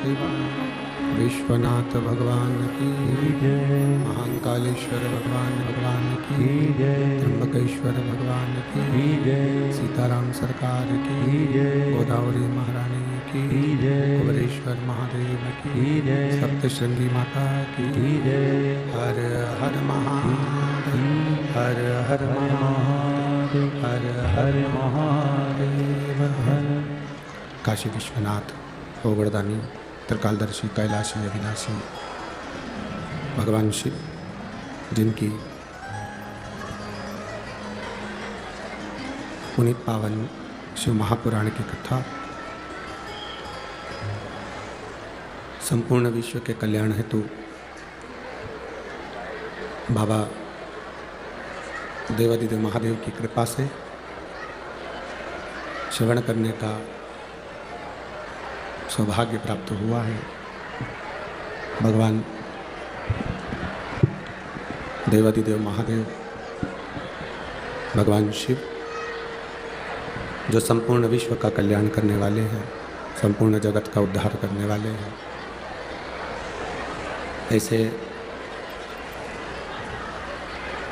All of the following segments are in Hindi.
विश्वनाथ भगवान की जय। महाकालेश्वर भगवान की जय। त्र्यंबकेश्वर भगवान की जय। सीताराम सरकार की जय। गोदावरी महारानी की जय। कुबेरेश्वर महादेव की जय। सप्तशृंगी माता की जय। हर हर महादेव हर हर महादेव हर हर महादेव हर। काशी विश्वनाथ गोवर्धनी त्रिकालदर्शी कैलाशी अविनाशी भगवान शिव, जिनकी पुनीत पावन शिव महापुराण की कथा संपूर्ण विश्व के कल्याण हेतु बाबा देवादिदेव महादेव की कृपा से श्रवण करने का सौभाग्य प्राप्त हुआ है। भगवान देवादिदेव महादेव भगवान शिव, जो संपूर्ण विश्व का कल्याण करने वाले हैं, संपूर्ण जगत का उद्धार करने वाले हैं, ऐसे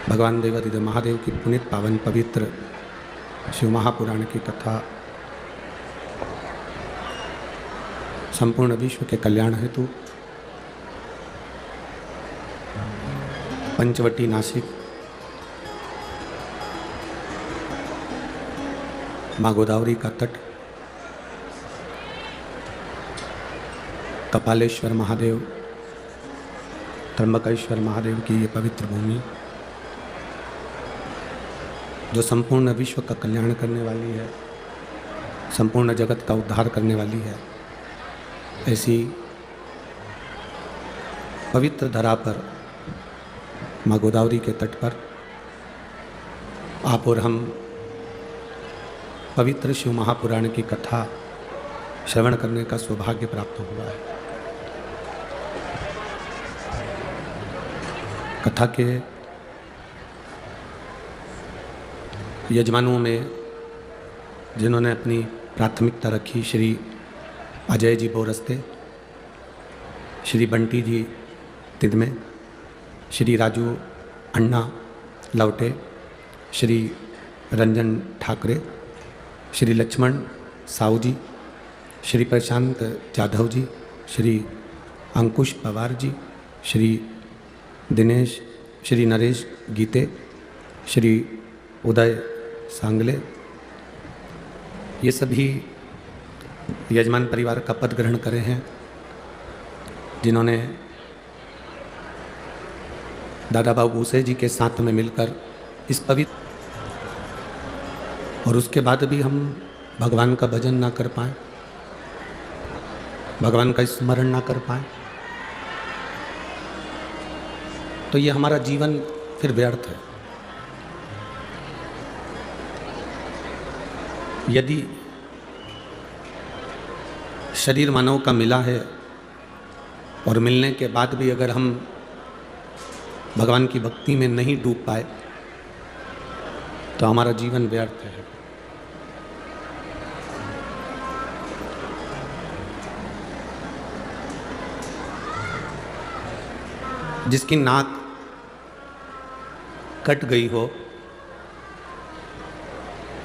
भगवान देवादिदेव महादेव की पुनीत पावन पवित्र शिव महापुराण की कथा संपूर्ण विश्व के कल्याण हेतु पंचवटी नासिक माँ गोदावरी का तट, कपालेश्वर महादेव, त्र्यंबकेश्वर महादेव की ये पवित्र भूमि, जो संपूर्ण विश्व का कल्याण करने वाली है, संपूर्ण जगत का उद्धार करने वाली है, ऐसी पवित्र धरा पर माँ गोदावरी के तट पर आप और हम पवित्र शिव महापुराण की कथा श्रवण करने का सौभाग्य प्राप्त हुआ है। कथा के यजमानों में जिन्होंने अपनी प्राथमिकता रखी, श्री अजय जी बोरस्ते, श्री बंटी जी तिदमे, श्री राजू अन्ना लवटे, श्री रंजन ठाकरे, श्री लक्ष्मण साहू जी, श्री प्रशांत जाधव जी, श्री अंकुश पवार जी, श्री दिनेश, श्री नरेश गीते, श्री उदय सांगले, ये सभी यजमान परिवार का पद ग्रहण करे हैं, जिन्होंने दादा बाबू भूसे जी के साथ में मिलकर इस पवित्र, और उसके बाद भी हम भगवान का भजन ना कर पाए, भगवान का स्मरण ना कर पाए, तो ये हमारा जीवन फिर व्यर्थ है। यदि शरीर मानव का मिला है और मिलने के बाद भी अगर हम भगवान की भक्ति में नहीं डूब पाए, तो हमारा जीवन व्यर्थ है। जिसकी नाक कट गई हो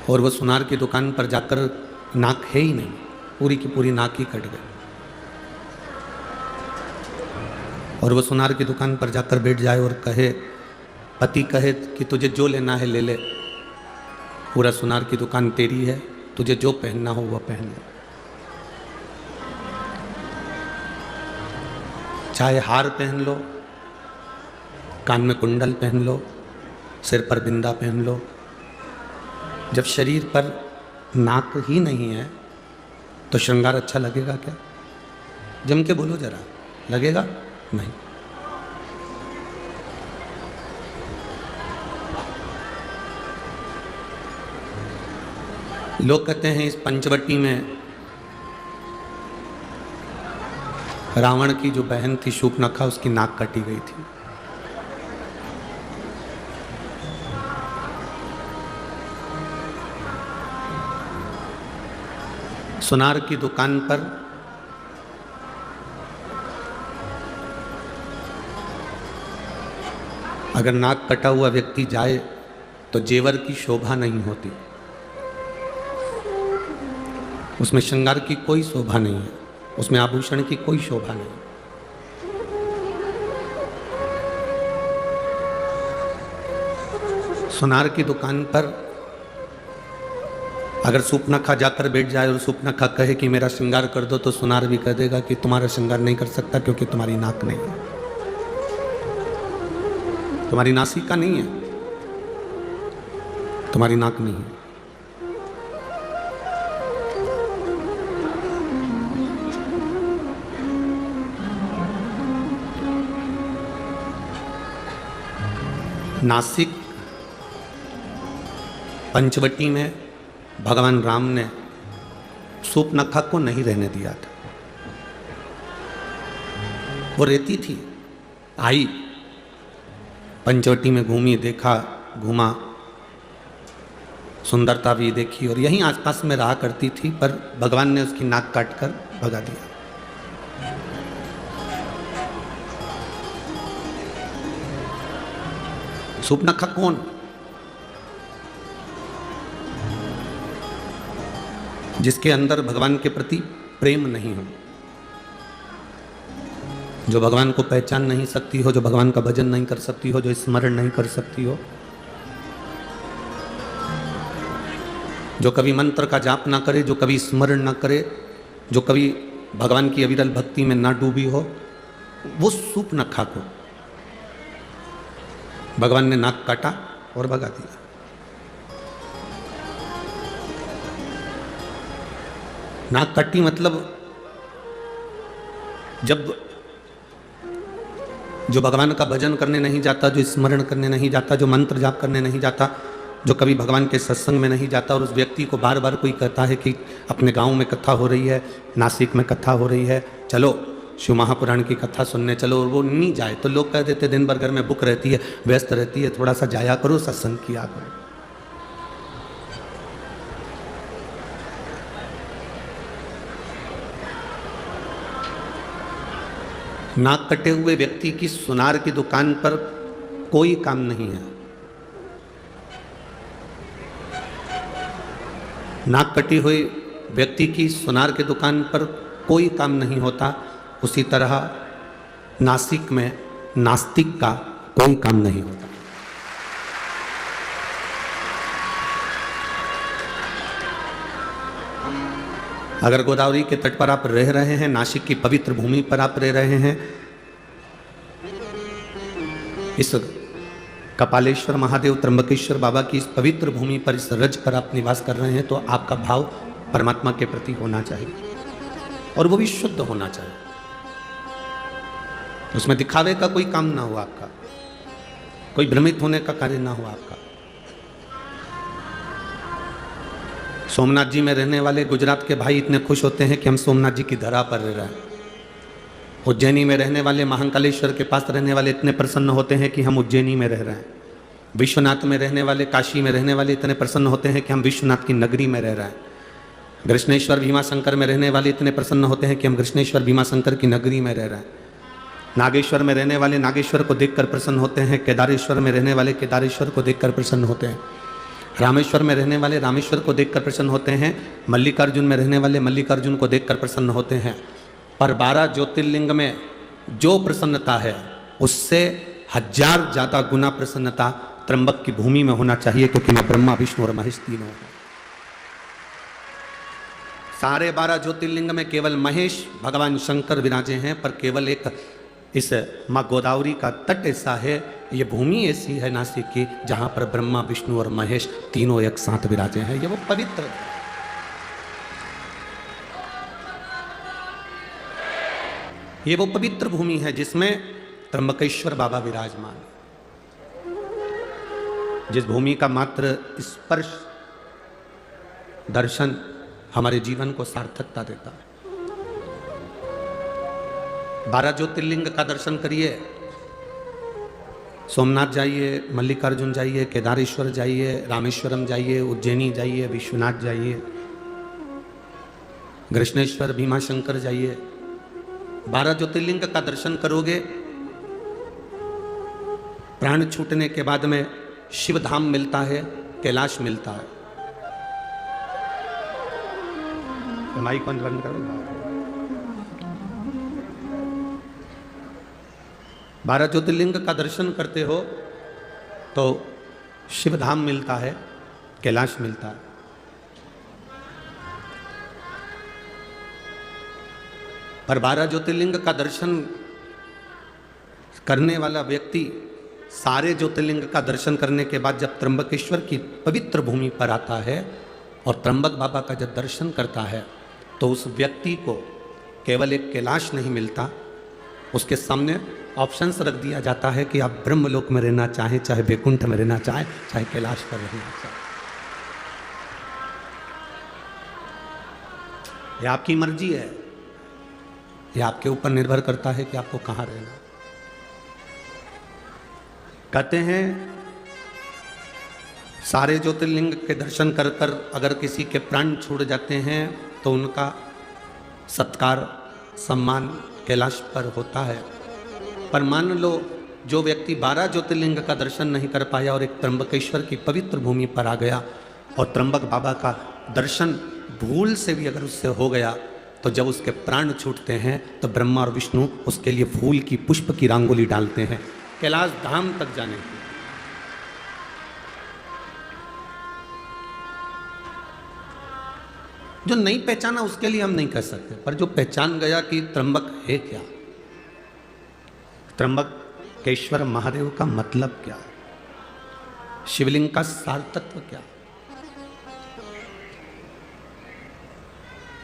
और वो सुनार की दुकान पर जाकर नाक है ही नहीं, पूरी की पूरी नाक ही कट गई, और वो सुनार की दुकान पर जाकर बैठ जाए और कहे, पति कहे कि तुझे जो लेना है ले ले, पूरा सुनार की दुकान तेरी है, तुझे जो पहनना हो वह पहन ले। चाहे हार पहन लो, कान में कुंडल पहन लो, सिर पर बिंदा पहन लो, जब शरीर पर नाक ही नहीं है तो श्रृंगार अच्छा लगेगा क्या? जम के बोलो जरा, लगेगा नहीं। लोग कहते हैं इस पंचवटी में रावण की जो बहन थी शूर्पणखा, उसकी नाक कटी गई थी। सुनार की दुकान पर अगर नाक कटा हुआ व्यक्ति जाए तो जेवर की शोभा नहीं होती, उसमें श्रृंगार की कोई शोभा नहीं है, उसमें आभूषण की कोई शोभा नहीं। सुनार की दुकान पर अगर सूपनखा जाकर बैठ जाए और सूपनखा कहे कि मेरा श्रृंगार कर दो, तो सुनार भी कह देगा कि तुम्हारा श्रृंगार नहीं कर सकता क्योंकि तुम्हारी नाक नहीं है, तुम्हारी नासिका नहीं है, तुम्हारी नाक नहीं है। नासिक पंचवटी में भगवान राम ने सूपनखा को नहीं रहने दिया था। वो रहती थी, आई पंचवटी में घूमी, देखा, घूमा, सुंदरता भी देखी और यहीं आसपास में रहा करती थी, पर भगवान ने उसकी नाक काटकर भगा दिया। सूपनखा कौन? जिसके अंदर भगवान के प्रति प्रेम नहीं हो, जो भगवान को पहचान नहीं सकती हो, जो भगवान का भजन नहीं कर सकती हो, जो स्मरण नहीं कर सकती हो, जो कभी मंत्र का जाप ना करे, जो कभी स्मरण ना करे, जो कभी भगवान की अविरल भक्ति में ना डूबी हो, वो सूपनखा को भगवान ने नाक काटा और भगा दिया। नाक कटी मतलब जब जो भगवान का भजन करने नहीं जाता, जो स्मरण करने नहीं जाता, जो मंत्र जाप करने नहीं जाता, जो कभी भगवान के सत्संग में नहीं जाता, और उस व्यक्ति को बार बार कोई कहता है कि अपने गांव में कथा हो रही है, नासिक में कथा हो रही है, चलो शिव महापुराण की कथा सुनने चलो, और वो नहीं जाए तो लोग कह देते दिन भर घर में बुक रहती है, व्यस्त रहती है, थोड़ा सा जाया करो, सत्संग किया करो। नाक कटे हुए व्यक्ति की सुनार की दुकान पर कोई काम नहीं है। नाक कटी हुई व्यक्ति की सुनार की दुकान पर कोई काम नहीं होता, उसी तरह नासिक में नास्तिक का कोई काम नहीं होता। अगर गोदावरी के तट पर आप रह रहे हैं, नासिक की पवित्र भूमि पर आप रह रहे हैं, इस कपालेश्वर महादेव त्र्यंबकेश्वर बाबा की इस पवित्र भूमि पर, इस रज पर आप निवास कर रहे हैं, तो आपका भाव परमात्मा के प्रति होना चाहिए और वो भी शुद्ध होना चाहिए। उसमें दिखावे का कोई काम ना हो आपका, कोई भ्रमित होने का कार्य ना हो आपका। सोमनाथ जी में रहने वाले गुजरात के भाई इतने खुश होते हैं कि हम सोमनाथ जी की धरा पर रह रहे हैं। उज्जैनी में रहने वाले महाकालेश्वर के पास रहने वाले इतने प्रसन्न होते हैं कि हम उज्जैनी में रह रहे हैं। विश्वनाथ में रहने वाले, काशी में रहने वाले इतने प्रसन्न होते हैं कि हम विश्वनाथ की नगरी में रह रहे हैं। कृष्णेश्वर भीमाशंकर में रहने वाले इतने प्रसन्न होते हैं कि हम कृष्णेश्वर भीमाशंकर की नगरी में रह रहे हैं। नागेश्वर में रहने वाले नागेश्वर को देखकर प्रसन्न होते हैं, केदारेश्वर में रहने वाले केदारेश्वर को देखकर प्रसन्न होते हैं, रामेश्वर में रहने वाले रामेश्वर को देखकर प्रसन्न होते हैं, मल्लिकार्जुन में रहने वाले मल्लिकार्जुन को देखकर प्रसन्न होते हैं। पर 12 ज्योतिर्लिंग में जो प्रसन्नता है उससे 1000 ज़्यादा गुना प्रसन्नता त्र्यंबक की भूमि में होना चाहिए, क्योंकि मैं ब्रह्मा विष्णु और महेश तीनों हूँ। सारे 12 ज्योतिर्लिंग में केवल महेश भगवान शंकर विराजे हैं, पर केवल एक इस माँ गोदावरी का तट ऐसा है, ये भूमि ऐसी है नासिक की, जहाँ पर ब्रह्मा विष्णु और महेश तीनों एक साथ विराजे हैं। ये वो पवित्र, ये वो पवित्र भूमि है जिसमें त्र्यंबकेश्वर बाबा विराजमान, जिस भूमि का मात्र स्पर्श दर्शन हमारे जीवन को सार्थकता देता है। 12 ज्योतिर्लिंग का दर्शन करिए, सोमनाथ जाइए, मल्लिकार्जुन जाइए, केदारेश्वर जाइए, रामेश्वरम जाइए, उज्जैनी जाइए, विश्वनाथ जाइए, कृष्णेश्वर भीमाशंकर जाइए। 12 ज्योतिर्लिंग का दर्शन करोगे प्राण छूटने के बाद में शिव धाम मिलता है, कैलाश मिलता है। माइक बंद करो। 12 ज्योतिर्लिंग का दर्शन करते हो तो शिव धाम मिलता है, कैलाश मिलता है। पर 12 ज्योतिर्लिंग का दर्शन करने वाला व्यक्ति सारे ज्योतिर्लिंग का दर्शन करने के बाद जब त्र्यंबकेश्वर की पवित्र भूमि पर आता है और त्र्यंबक बाबा का जब दर्शन करता है तो उस व्यक्ति को केवल एक कैलाश नहीं मिलता, उसके सामने ऑप्शंस रख दिया जाता है कि आप ब्रह्मलोक में रहना चाहें, चाहे वैकुंठ में रहना चाहें, चाहे कैलाश पर रहना चाहें। यह आपकी मर्जी है, यह आपके ऊपर निर्भर करता है कि आपको कहाँ रहना। कहते हैं सारे ज्योतिर्लिंग के दर्शन कर कर अगर किसी के प्राण छूट जाते हैं तो उनका सत्कार सम्मान कैलाश पर होता है। पर मान लो जो व्यक्ति 12 ज्योतिर्लिंग का दर्शन नहीं कर पाया और एक त्र्यंबकेश्वर की पवित्र भूमि पर आ गया और त्र्यंबक बाबा का दर्शन भूल से भी अगर उससे हो गया तो जब उसके प्राण छूटते हैं तो ब्रह्मा और विष्णु उसके लिए फूल की पुष्प की रंगोली डालते हैं कैलाश धाम तक जाने की। जो नहीं पहचाना उसके लिए हम नहीं कह सकते, पर जो पहचान गया कि त्र्यंबक है क्या, त्र्यंबकेश्वर महादेव का मतलब क्या है, शिवलिंग का सार तत्व क्या,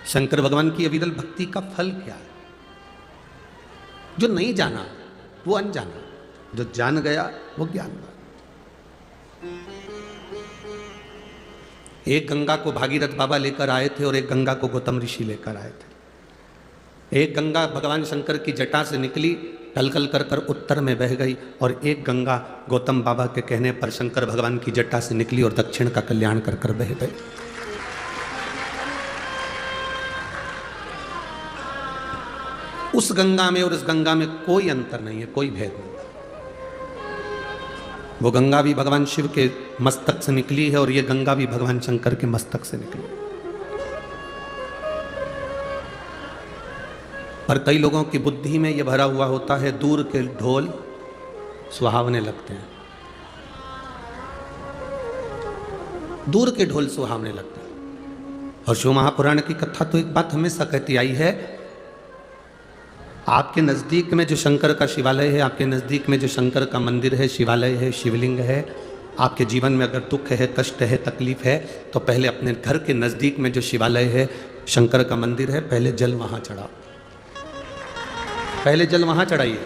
शंकर भगवान की अविरल भक्ति का फल क्या है। जो नहीं जाना वो अनजाना, जो जान गया वो ज्ञानवान। एक गंगा को भागीरथ बाबा लेकर आए थे और एक गंगा को गौतम ऋषि लेकर आए थे। एक गंगा भगवान शंकर की जटा से निकली, कलकल कर कर उत्तर में बह गई, और एक गंगा गौतम बाबा के कहने पर शंकर भगवान की जटा से निकली और दक्षिण का कल्याण कर कर बह गई। उस गंगा में और इस गंगा में कोई अंतर नहीं है, कोई भेद नहीं। वो गंगा भी भगवान शिव के मस्तक से निकली है और ये गंगा भी भगवान शंकर के मस्तक से निकली। पर कई लोगों की बुद्धि में ये भरा हुआ होता है दूर के ढोल सुहावने लगते हैं, दूर के ढोल सुहावने लगते हैं। और शिव महापुराण की कथा तो एक बात हमेशा कहती आई है, आपके नज़दीक में जो शंकर का शिवालय है, आपके नज़दीक में जो शंकर का मंदिर है, शिवालय है, शिवलिंग है, आपके जीवन में अगर दुख है, कष्ट है, तकलीफ है, तो पहले अपने घर के नज़दीक में जो शिवालय है, शंकर का मंदिर है, पहले जल वहाँ चढ़ाओ, पहले जल वहाँ चढ़ाइए।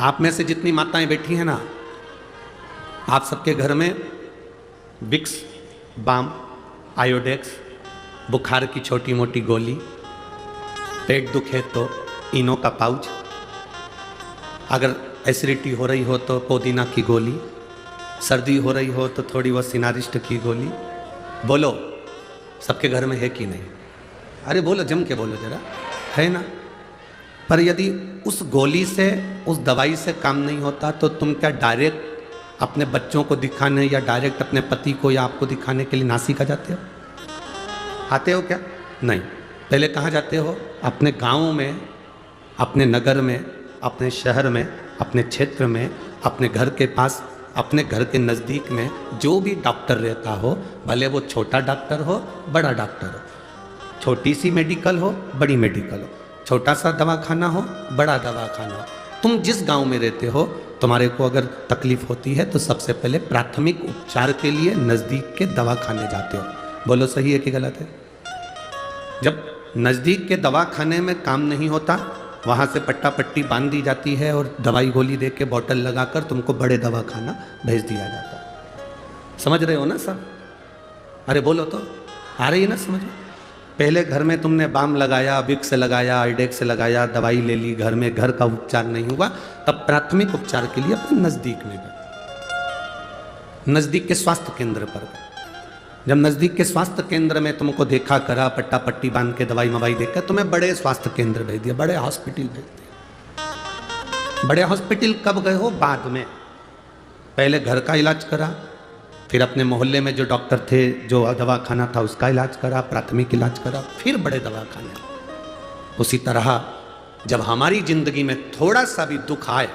आप में से जितनी माताएं बैठी हैं ना, आप सबके घर में विक्स, बाम, आयोडेक्स, बुखार की छोटी मोटी गोली, पेट दुखे तो इनो का पाउच, अगर एसिडिटी हो रही हो तो पुदीना की गोली, सर्दी हो रही हो तो थोड़ी वो सिनारिस्ट की गोली। बोलो सबके घर में है कि नहीं? अरे बोलो, जम के बोलो जरा, है ना? पर यदि उस गोली से, उस दवाई से काम नहीं होता तो तुम क्या डायरेक्ट अपने बच्चों को दिखाने या डायरेक्ट अपने पति को या आपको दिखाने के लिए नासिका जाते हो? आते हो क्या? नहीं। पहले कहाँ जाते हो? अपने गाँव में, अपने नगर में, अपने शहर में, अपने क्षेत्र में, अपने घर के पास, अपने घर के नज़दीक में जो भी डॉक्टर रहता हो, भले वो छोटा डॉक्टर हो, बड़ा डॉक्टर हो, छोटी सी मेडिकल हो, बड़ी मेडिकल हो, छोटा सा दवाखाना हो, बड़ा दवाखाना हो, तुम जिस गांव में रहते हो, तुम्हारे को अगर तकलीफ होती है तो सबसे पहले प्राथमिक उपचार के लिए नज़दीक के दवाखाने जाते हो। बोलो सही है कि गलत है? जब नज़दीक के दवाखाने में काम नहीं होता, वहाँ से पट्टा पट्टी बांध दी जाती है और दवाई गोली दे के बॉटल लगाकर तुमको बड़े दवाखाना भेज दिया जाता है। समझ रहे हो ना सब? अरे बोलो तो, आ रही है ना समझ में? पहले घर में तुमने बाम लगाया, विक्स लगाया, आइडेक्स लगाया, दवाई ले ली, घर में घर का उपचार नहीं हुआ, तब प्राथमिक उपचार के लिए अपने नज़दीक में गए, नज़दीक के स्वास्थ्य केंद्र पर गए। जब नज़दीक के स्वास्थ्य केंद्र में तुमको देखा करा, पट्टा पट्टी बांध के दवाई मवाई देकर तुम्हें बड़े स्वास्थ्य केंद्र भेज दिया, बड़े हॉस्पिटल भेज दिया। बड़े हॉस्पिटल कब गए हो? बाद में। पहले घर का इलाज करा, फिर अपने मोहल्ले में जो डॉक्टर थे, जो दवाखाना था उसका इलाज करा, प्राथमिक इलाज करा, फिर बड़े दवाखाने। उसी तरह जब हमारी जिंदगी में थोड़ा सा भी दुख आए,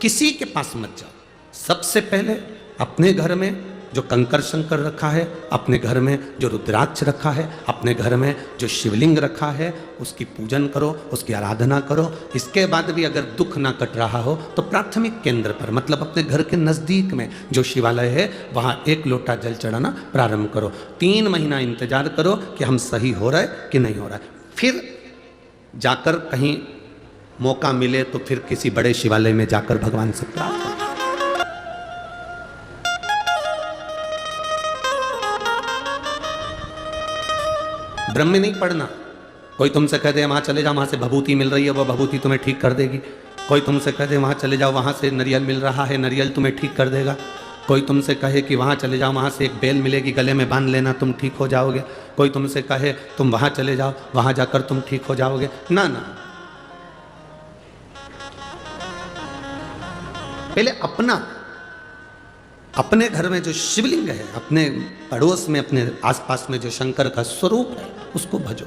किसी के पास मत जाओ, सबसे पहले अपने घर में जो कंकर शंकर रखा है, अपने घर में जो रुद्राक्ष रखा है, अपने घर में जो शिवलिंग रखा है, उसकी पूजन करो, उसकी आराधना करो। इसके बाद भी अगर दुख ना कट रहा हो तो प्राथमिक केंद्र पर, मतलब अपने घर के नज़दीक में जो शिवालय है वहाँ 1 लोटा जल चढ़ाना प्रारंभ करो। 3 महीना इंतजार करो कि हम सही हो रहा है कि नहीं हो रहा है, फिर जाकर कहीं मौका मिले तो फिर किसी बड़े शिवालय में जाकर भगवान से प्रार्थना। ब्रह्म में नहीं पढ़ना। कोई तुमसे कह दे वहां चले जाओ, वहां से भभूति मिल रही है, वो भभूति तुम्हें ठीक कर देगी। कोई तुमसे कह दे वहां चले जाओ, वहां से नारियल मिल रहा है, नारियल तुम्हें ठीक कर देगा। कोई तुमसे कहे कि वहाँ चले जाओ, वहाँ से एक बेल मिलेगी, गले में बांध लेना, तुम ठीक हो जाओगे। कोई तुमसे कहे तुम वहाँ चले जाओ, वहाँ जाकर तुम ठीक हो जाओगे। ना ना, पहले अपने घर में जो शिवलिंग है, अपने पड़ोस में, अपने आसपास में जो शंकर का स्वरूप है, उसको भजो।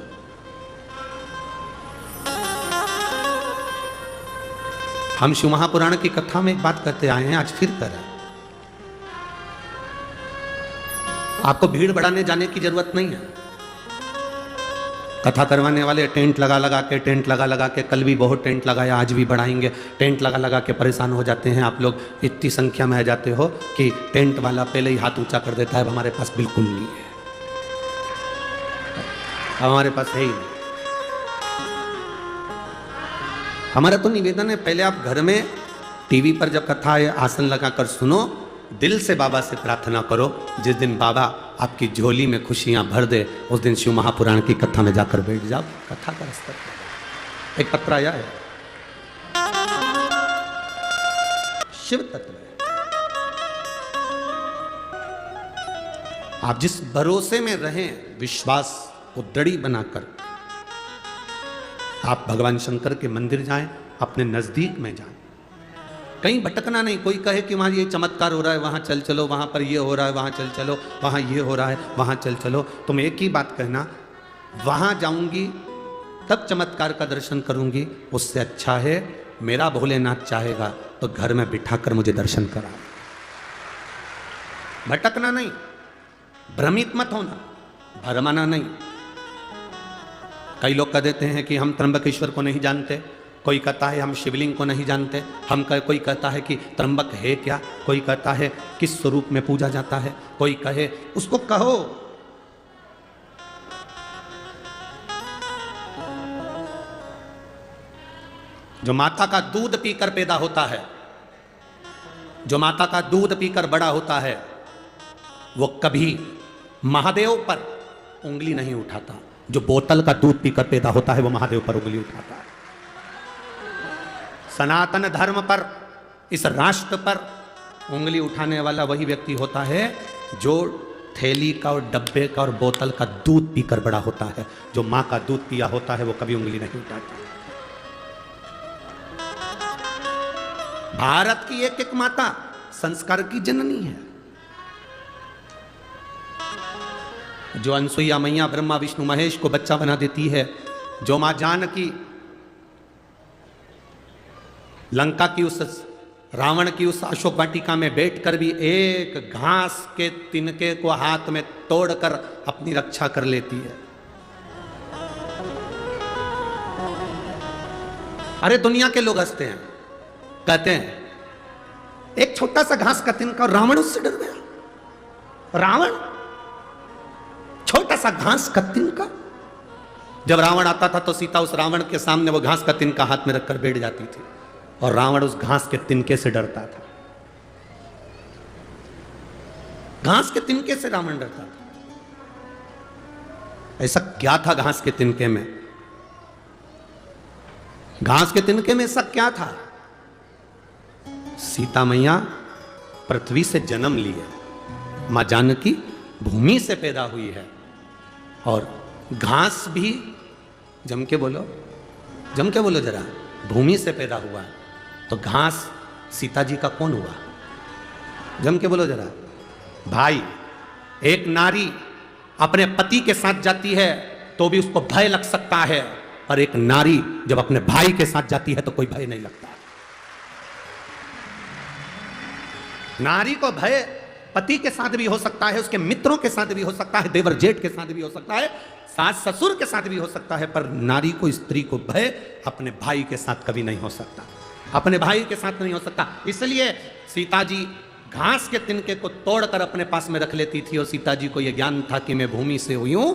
हम शिव महापुराण की कथा में एक बात कहते आए हैं, आज फिर करें। आपको भीड़ बढ़ाने जाने की जरूरत नहीं है। कथा करवाने वाले टेंट लगा लगा के कल भी बहुत टेंट लगाया, आज भी बढ़ाएंगे। टेंट लगा के परेशान हो जाते हैं आप लोग, इतनी संख्या में आ जाते हो कि टेंट वाला पहले ही हाथ ऊंचा कर देता है, हमारे पास बिल्कुल नहीं है, हमारे पास है ही नहीं। हमारा तो निवेदन है, पहले आप घर में टीवी पर जब कथा है आसन लगाकर सुनो, दिल से बाबा से प्रार्थना करो। जिस दिन बाबा आपकी झोली में खुशियां भर दे, उस दिन शिव महापुराण की कथा में जाकर बैठ जाओ, कथा का स्तर। एक पत्र आया है, शिव तत्व है। आप जिस भरोसे में रहें, विश्वास को दृढ़ बनाकर आप भगवान शंकर के मंदिर जाएं, अपने नजदीक में जाएं, कहीं भटकना नहीं। कोई कहे कि वहाँ ये चमत्कार हो रहा है, वहाँ चल चलो, वहाँ पर ये हो रहा है, वहाँ चल चलो, वहाँ ये हो रहा है, वहाँ चल चलो। तुम एक ही बात कहना, वहाँ जाऊंगी तब चमत्कार का दर्शन करूंगी, उससे अच्छा है मेरा भोलेनाथ चाहेगा तो घर में बिठाकर मुझे दर्शन करा। भटकना नहीं, भ्रमित मत होना, भरमाना नहीं। कई लोग कह देते हैं कि हम त्र्यंबकेश्वर को नहीं जानते, कोई कहता है हम शिवलिंग को नहीं जानते, कोई कहता है कि त्र्यंबक है क्या, कोई कहता है किस स्वरूप में पूजा जाता है, कोई कहे, उसको कहो। जो माता का दूध पीकर पैदा होता है, जो माता का दूध पीकर बड़ा होता है, वो कभी महादेव पर उंगली नहीं उठाता। जो बोतल का दूध पीकर पैदा होता है वो महादेव पर उंगली उठाता है। सनातन धर्म पर, इस राष्ट्र पर उंगली उठाने वाला वही व्यक्ति होता है जो थैली का और डब्बे का और बोतल का दूध पीकर बड़ा होता है। जो मां का दूध पिया होता है वो कभी उंगली नहीं उठाता। भारत की एक एक माता संस्कार की जननी है। जो अनसुईया मैया ब्रह्मा विष्णु महेश को बच्चा बना देती है, जो मां जानकी लंका की उस रावण की उस अशोक वाटिका में बैठकर भी एक घास के तिनके को हाथ में तोड़कर अपनी रक्षा कर लेती है। अरे दुनिया के लोग हंसते हैं, कहते हैं एक छोटा सा घास का तिनका, रावण उससे डर गया। रावण, छोटा सा घास का तिनका। जब रावण आता था तो सीता उस रावण के सामने वो घास का तिनका हाथ में रखकर बैठ जाती थी और रावण उस घास के तिनके से डरता था। घास के तिनके से रावण डरता था। ऐसा क्या था घास के तिनके में? घास के तिनके में ऐसा क्या था? सीता मैया पृथ्वी से जन्म ली है, मां जानकी भूमि से पैदा हुई है, और घास भी, जम के बोलो जरा, भूमि से पैदा हुआ है। तो घास सीता जी का कौन हुआ? जम के बोलो जरा भाई। एक नारी अपने पति के साथ जाती है तो भी उसको भय लग सकता है, और एक नारी जब अपने भाई के साथ जाती है तो कोई भय नहीं लगता। नारी को भय पति के साथ भी हो सकता है, उसके मित्रों के साथ भी हो सकता है, देवर जेठ के साथ भी हो सकता है, सास ससुर के साथ भी हो सकता है, पर नारी को, स्त्री को भय अपने भाई के साथ कभी नहीं हो सकता, अपने भाई के साथ नहीं हो सकता। इसलिए सीता जी घास के तिनके को तोड़कर अपने पास में रख लेती थी, और सीता जी को यह ज्ञान था कि मैं भूमि से हुई हूं,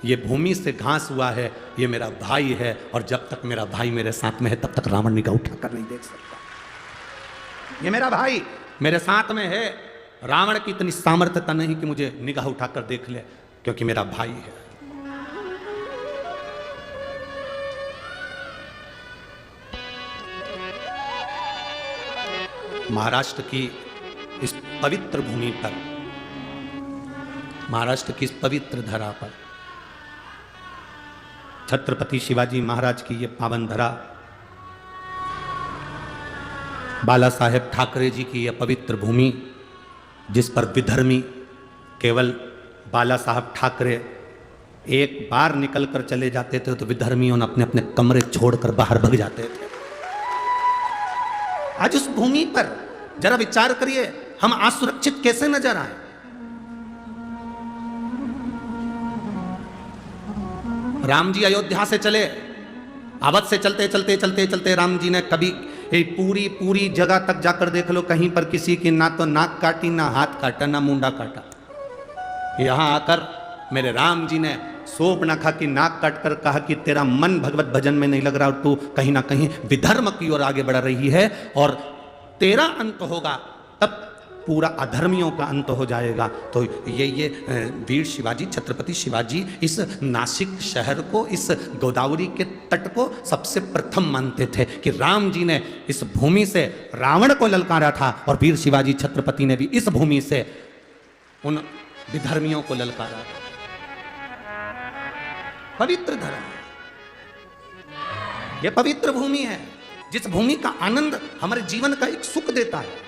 ये भूमि से घास हुआ है, ये मेरा भाई है, और जब तक मेरा भाई मेरे साथ में है तब तक रावण निगाह उठाकर नहीं देख सकता। ये मेरा भाई मेरे साथ में है, रावण की इतनी सामर्थ्यता नहीं कि मुझे निगाह उठाकर देख ले, क्योंकि मेरा भाई है। महाराष्ट्र की इस पवित्र भूमि पर, महाराष्ट्र की इस पवित्र धरा पर छत्रपति शिवाजी महाराज की ये पावन धरा, बाला साहेब ठाकरे जी की यह पवित्र भूमि, जिस पर विधर्मी केवल बाला साहब ठाकरे एक बार निकल कर चले जाते थे तो विधर्मियों ने अपने अपने कमरे छोड़कर बाहर भग जाते थे। आज उस भूमि पर जरा विचार करिए, हम असुरक्षित कैसे नजर आए। राम जी अयोध्या से चले, अवध से चलते चलते चलते चलते राम जी ने कभी पूरी पूरी जगह तक जाकर देख लो, कहीं पर किसी की ना तो नाक काटी, ना हाथ काटा, ना मुंडा काटा। यहां आकर मेरे राम जी ने शोभनाखा की नाक काटकर कहा कि तेरा मन भगवत भजन में नहीं लग रहा, और तू कहीं ना कहीं विधर्म की ओर आगे बढ़ रही है, और तेरा अंत होगा तब पूरा अधर्मियों का अंत हो जाएगा। तो ये वीर शिवाजी, छत्रपति शिवाजी इस नासिक शहर को, इस गोदावरी के तट को सबसे प्रथम मानते थे कि राम जी ने इस भूमि से रावण को ललकारा था, और वीर शिवाजी छत्रपति ने भी इस भूमि से उन विधर्मियों को ललकारा। पवित्र धरा, यह पवित्र भूमि है, जिस भूमि का आनंद हमारे जीवन का एक सुख देता है।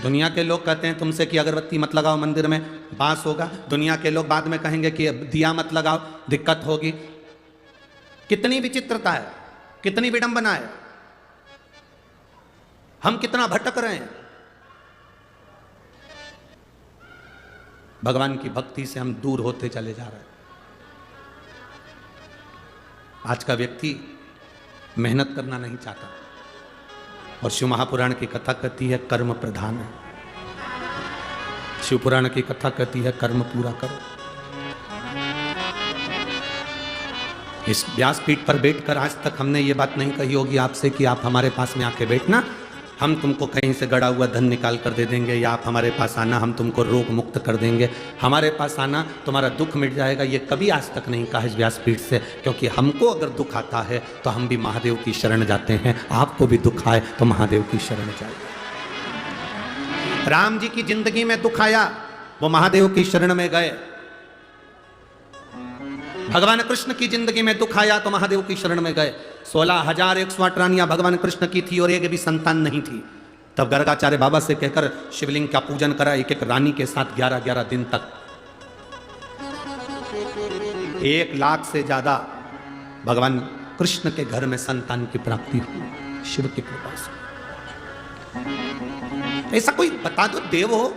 दुनिया के लोग कहते हैं तुमसे कि अगरबत्ती मत लगाओ मंदिर में, बांस होगा। दुनिया के लोग बाद में कहेंगे कि दिया मत लगाओ, दिक्कत होगी। कितनी विचित्रता है, कितनी विडंबना है, हम कितना भटक रहे हैं। भगवान की भक्ति से हम दूर होते चले जा रहे हैं। आज का व्यक्ति मेहनत करना नहीं चाहता, और शिव महापुराण की कथा कहती है कर्म प्रधान है। शिव पुराण की कथा कहती है कर्म पूरा करो। इस व्यासपीठ पर बैठकर आज तक हमने ये बात नहीं कही होगी आपसे कि आप हमारे पास में आके बैठना, हम तुमको कहीं से गड़ा हुआ धन निकाल कर दे देंगे, या आप हमारे पास आना हम तुमको रोग मुक्त कर देंगे, हमारे पास आना तुम्हारा दुख मिट जाएगा। ये कभी आज तक नहीं कहा इस व्यासपीठ से, क्योंकि हमको अगर दुख आता है तो हम भी महादेव की शरण जाते हैं। आपको भी दुख आए तो महादेव की शरण जाइए। राम जी की जिंदगी में दुख आया, वो महादेव की शरण में गए। भगवान कृष्ण की जिंदगी में दुख आया तो महादेव की शरण में गए। 16,108 रानियां भगवान कृष्ण की थी और एक भी संतान नहीं थी। तब गर्गाचार्य बाबा से कहकर शिवलिंग का पूजन करा, एक एक रानी के साथ 11-11 दिन तक 1 लाख से ज्यादा भगवान कृष्ण के घर में संतान की प्राप्ति हुई शिव की कृपा से। ऐसा कोई बता दो देव हो,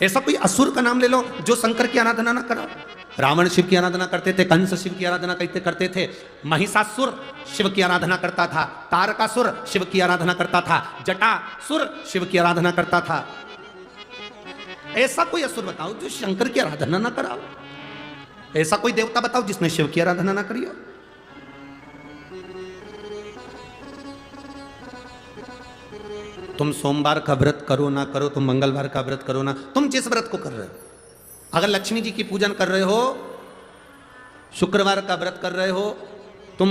ऐसा कोई असुर का नाम ले लो जो शंकर की आराधना ना करो। रावण शिव की आराधना करते थे, कंस शिव की आराधना करते थे, महिषासुर शिव की आराधना करता था, तारकासुर शिव की आराधना करता था, जटासुर शिव की आराधना करता था। ऐसा कोई असुर बताओ जो शंकर की आराधना ना कराओ। ऐसा कोई देवता बताओ जिसने शिव की आराधना ना करी हो। तुम सोमवार का व्रत करो ना करो, तुम मंगलवार का व्रत करो ना, तुम जिस व्रत को कर रहे हो, अगर लक्ष्मी जी की पूजन कर रहे हो, शुक्रवार का व्रत कर रहे हो, तुम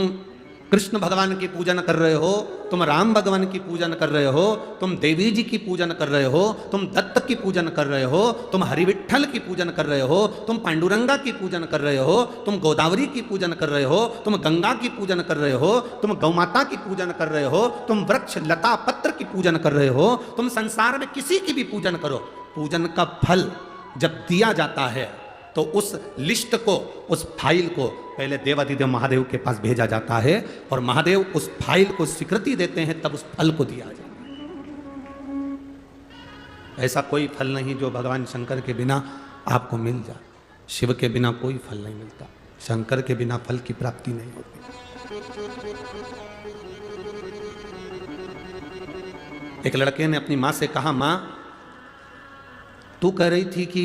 कृष्ण भगवान की पूजन कर रहे हो, तुम राम भगवान की पूजन कर रहे हो, तुम देवी जी की पूजन कर रहे हो, तुम दत्त की पूजन कर रहे हो, तुम हरिविठ्ठल की पूजन कर रहे हो, तुम पांडुरंगा की पूजन कर रहे हो, तुम गोदावरी की पूजन कर रहे हो, तुम गंगा की पूजन कर रहे हो, तुम गौमाता की पूजन कर रहे हो, तुम वृक्ष लता पत्र की पूजन कर रहे हो, तुम संसार में किसी की भी पूजन करो, पूजन का फल जब दिया जाता है तो उस लिस्ट को, उस फाइल को पहले देवाधिदेव महादेव के पास भेजा जाता है और महादेव उस फाइल को स्वीकृति देते हैं, तब उस फल को दिया जाता है। ऐसा कोई फल नहीं जो भगवान शंकर के बिना आपको मिल जाए। शिव के बिना कोई फल नहीं मिलता, शंकर के बिना फल की प्राप्ति नहीं होती। एक लड़के ने अपनी माँ से कहा, माँ तू कह रही थी कि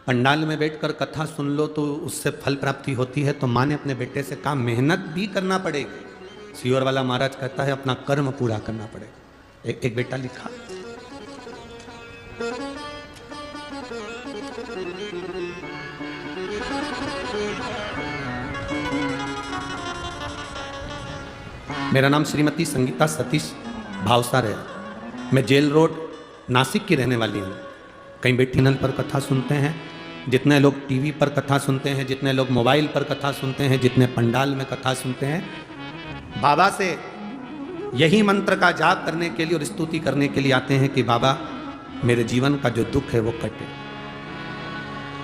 पंडाल में बैठकर कथा सुन लो तो उससे फल प्राप्ति होती है, तो माँ ने अपने बेटे से कहा मेहनत भी करना पड़ेगी। सियोर वाला महाराज कहता है अपना कर्म पूरा करना पड़ेगा। एक बेटा लिखा, मेरा नाम श्रीमती संगीता सतीश भावसार है। मैं जेल रोड नासिक की रहने वाली हूँ। कहीं बेटी नल पर कथा सुनते हैं, जितने लोग टीवी पर कथा सुनते हैं, जितने लोग मोबाइल पर कथा सुनते हैं, जितने पंडाल में कथा सुनते हैं, बाबा से यही मंत्र का जाप करने के लिए और स्तुति करने के लिए आते हैं कि बाबा मेरे जीवन का जो दुख है वो कटे,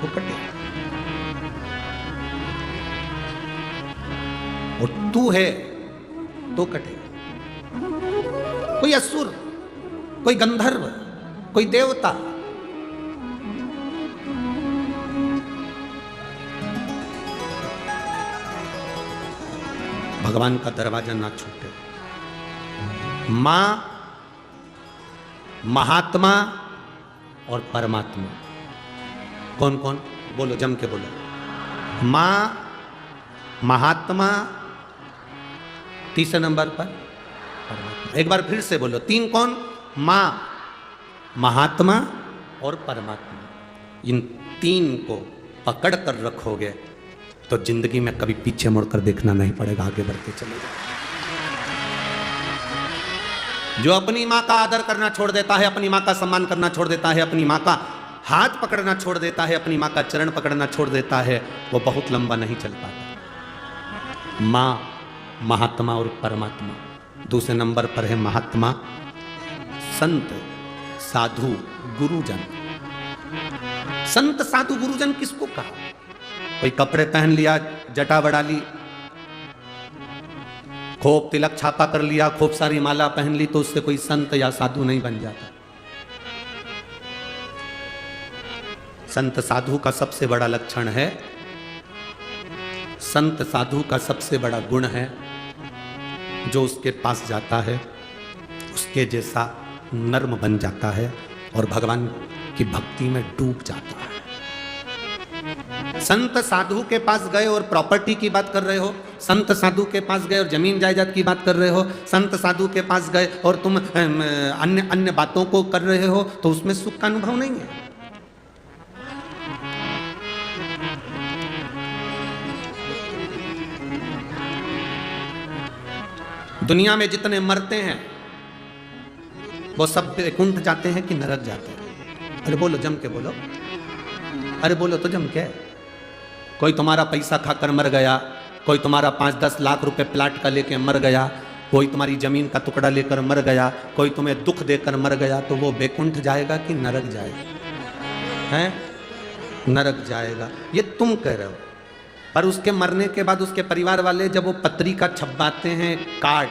वो कटे। और तू है तो कटे। कोई असुर, कोई गंधर्व, कोई देवता, भगवान का दरवाजा ना छूटे। मां, महात्मा और परमात्मा, कौन कौन बोलो, जम के बोलो। मां, महात्मा, तीसरे नंबर पर परमात्मा। एक बार फिर से बोलो, तीन कौन? मां, महात्मा और परमात्मा। इन तीन को पकड़ कर रखोगे तो जिंदगी में कभी पीछे मुड़कर देखना नहीं पड़ेगा, आगे बढ़ते चले जाओ। जो अपनी माँ का आदर करना छोड़ देता है, अपनी माँ का सम्मान करना छोड़ देता है, अपनी माँ का हाथ पकड़ना छोड़ देता है, अपनी माँ का चरण पकड़ना छोड़ देता है, वो बहुत लंबा नहीं चल पाता। माँ, महात्मा और परमात्मा। दूसरे नंबर पर है महात्मा, संत, साधु, गुरुजन। संत, साधु, गुरुजन किसको कहा? कोई कपड़े पहन लिया, जटा बढ़ा ली, खूब तिलक छापा कर लिया, खूब सारी माला पहन ली, तो उससे कोई संत या साधु नहीं बन जाता। संत साधु का सबसे बड़ा लक्षण है, संत साधु का सबसे बड़ा गुण है, जो उसके पास जाता है उसके जैसा नर्म बन जाता है और भगवान की भक्ति में डूब जाता है। संत साधु के पास गए और प्रॉपर्टी की बात कर रहे हो, संत साधु के पास गए और जमीन जायदाद की बात कर रहे हो, संत साधु के पास गए और तुम अन्य अन्य बातों को कर रहे हो, तो उसमें सुख का अनुभव नहीं है। दुनिया में जितने मरते हैं वो सब वैकुंठ जाते हैं कि नरक जाते हैं? अरे बोलो, जम के बोलो, अरे बोलो तो जम के। कोई तुम्हारा पैसा खाकर मर गया, कोई तुम्हारा 5-10 लाख रुपए प्लाट का लेकर मर गया, कोई तुम्हारी जमीन का टुकड़ा लेकर मर गया, कोई तुम्हें दुख देकर मर गया, तो वो वैकुंठ जाएगा कि नरक जाएगा? हैं? नरक जाएगा, ये तुम कह रहे हो। पर उसके मरने के बाद उसके परिवार वाले जब वो पत्रिका छपवाते हैं, कार्ड,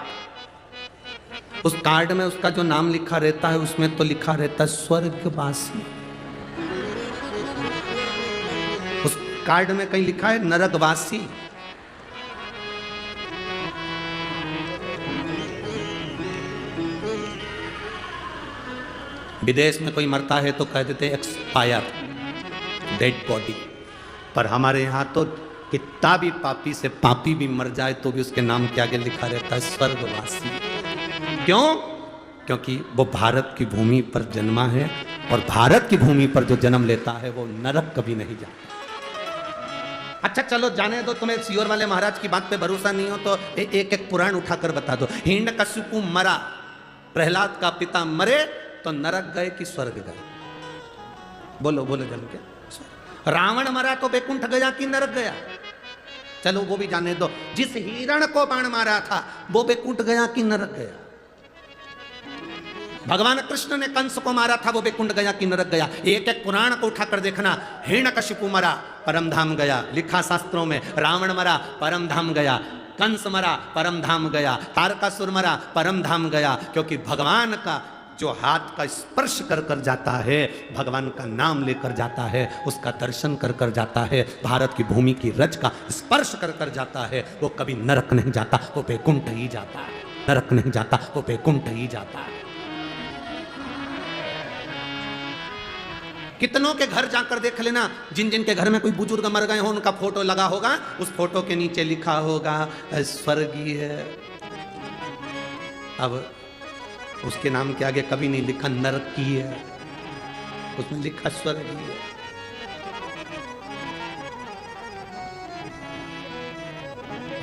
उस कार्ड में उसका जो नाम लिखा रहता है उसमें तो लिखा रहता है स्वर्गवासी। उस कार्ड में कहीं लिखा है नरकवासी। विदेश में कोई मरता है तो कह देते एक्सपायर, डेड बॉडी। पर हमारे यहाँ तो कितना भी पापी से पापी भी मर जाए तो भी उसके नाम के आगे लिखा रहता है स्वर्गवासी। क्यों? क्योंकि वो भारत की भूमि पर जन्मा है और भारत की भूमि पर जो जन्म लेता है वो नरक कभी नहीं जाता। अच्छा चलो जाने दो, तुम्हें सियोर वाले महाराज की बात पे भरोसा नहीं हो तो एक एक पुराण उठाकर बता दो। हिरण्यकशिपु मरा, प्रहलाद का पिता मरे तो नरक गए कि स्वर्ग गए? बोलो बोलो जल के। रावण मरा तो बैकुंठ गया कि नरक गया? चलो वो भी जाने दो। जिस हिरण को बाण मारा था वो बैकुंठ गया कि नरक गया? भगवान कृष्ण ने कंस को मारा था, वो बैकुंठ गया कि नरक गया? एक एक पुराण को उठाकर देखना। हिरण्यकशिपु मरा, परम धाम गया, लिखा शास्त्रों में। रावण मरा, परम धाम गया। कंस मरा, परम धाम गया। तारकासुर मरा, परम धाम गया। क्योंकि भगवान का जो हाथ का स्पर्श कर कर जाता है, भगवान का नाम लेकर जाता है, उसका दर्शन कर कर जाता है, भारत की भूमि की रज का स्पर्श कर कर जाता है, वो कभी नरक नहीं जाता, वो बैकुंठ ही जाता है। नरक नहीं जाता, वो बैकुंठ ही जाता है। कितनों के घर जाकर देख लेना, जिन जिन के घर में कोई बुजुर्ग मर गए हो उनका फोटो लगा होगा, उस फोटो के नीचे लिखा होगा स्वर्गीय। अब उसके नाम के आगे कभी नहीं लिखा नरकीय, उसमें लिखा स्वर्गीय।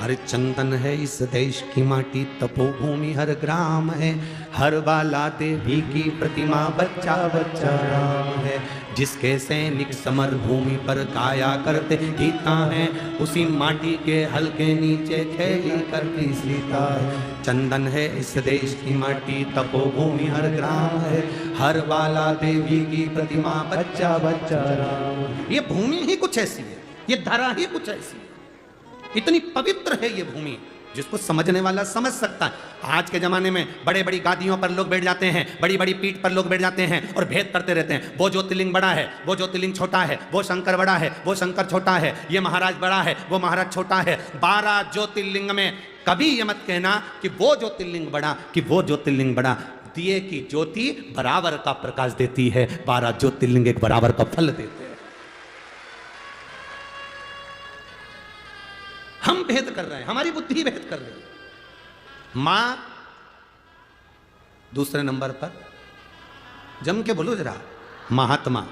हर चंदन है इस देश की माटी, तपोभूमि हर ग्राम है, हर बाला देवी की प्रतिमा, बच्चा बच्चा राम है। जिसके सैनिक समर भूमि पर गाया करते गीता है, उसी माटी के हल्के नीचे खेली करती सीता है। चंदन है इस देश की माटी, तपोभूमि हर ग्राम है, हर बाला देवी की प्रतिमा, बच्चा बच्चा राम। ये भूमि ही कुछ ऐसी है, ये धरा ही कुछ ऐसी है, इतनी पवित्र है ये भूमि, जिसको समझने वाला समझ सकता है। आज के जमाने में बड़े बड़ी गादियों पर लोग बैठ जाते हैं, बड़ी बड़ी पीठ पर लोग बैठ जाते हैं और भेद करते रहते हैं। वो ज्योतिर्लिंग बड़ा है, वो ज्योतिर्लिंग छोटा है, वो शंकर बड़ा है, वो शंकर छोटा है, ये महाराज बड़ा है, वो महाराज छोटा है। 12 ज्योतिर्लिंग में कभी ये मत कहना कि वो ज्योतिर्लिंग बड़ा, कि वो ज्योतिर्लिंग बड़ा। दिए की ज्योति बराबर का प्रकाश देती है, 12 ज्योतिर्लिंग एक बराबर का फल देते हैं। हम भेद कर रहे हैं, हमारी बुद्धि भेद कर रही है। मां दूसरे नंबर पर, जम के बोलो जरा, महात्मा।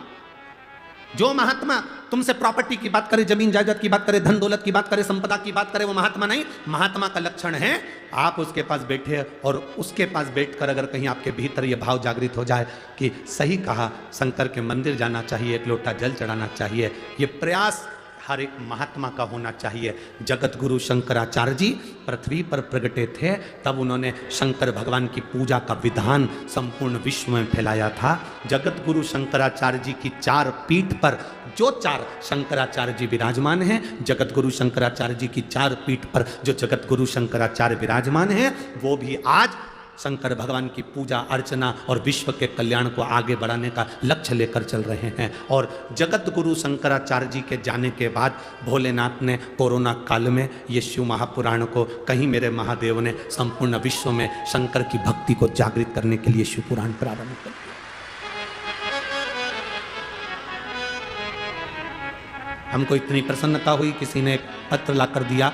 जो महात्मा तुमसे प्रॉपर्टी की बात करे, जमीन जायदाद की बात करे, धन दौलत की बात करे, संपदा की बात करे, वो महात्मा नहीं। महात्मा का लक्षण है आप उसके पास बैठे और उसके पास बैठकर अगर कहीं आपके भीतर ये भाव जागृत हो जाए कि सही कहा, शंकर के मंदिर जाना चाहिए, एक लोटा जल चढ़ाना चाहिए, ये प्रयास हर एक महात्मा का होना चाहिए। जगत गुरु शंकराचार्य जी पृथ्वी पर प्रगटे थे, तब उन्होंने शंकर भगवान की पूजा का विधान संपूर्ण विश्व में फैलाया था। जगत गुरु शंकराचार्य जी की 4 पीठ पर जो 4 शंकराचार्य जी विराजमान हैं, जगत गुरु शंकराचार्य जी की 4 पीठ पर जो जगत गुरु शंकराचार्य विराजमान हैं, वो भी आज शंकर भगवान की पूजा अर्चना और विश्व के कल्याण को आगे बढ़ाने का लक्ष्य लेकर चल रहे हैं। और जगत गुरु शंकराचार्य जी के जाने के बाद भोलेनाथ ने कोरोना काल में ये शिव महापुराण को, कहीं मेरे महादेव ने संपूर्ण विश्व में शंकर की भक्ति को जागृत करने के लिए शिव पुराण प्रारंभ कर दिया। हमको इतनी प्रसन्नता हुई, किसी ने एक पत्र ला कर दिया।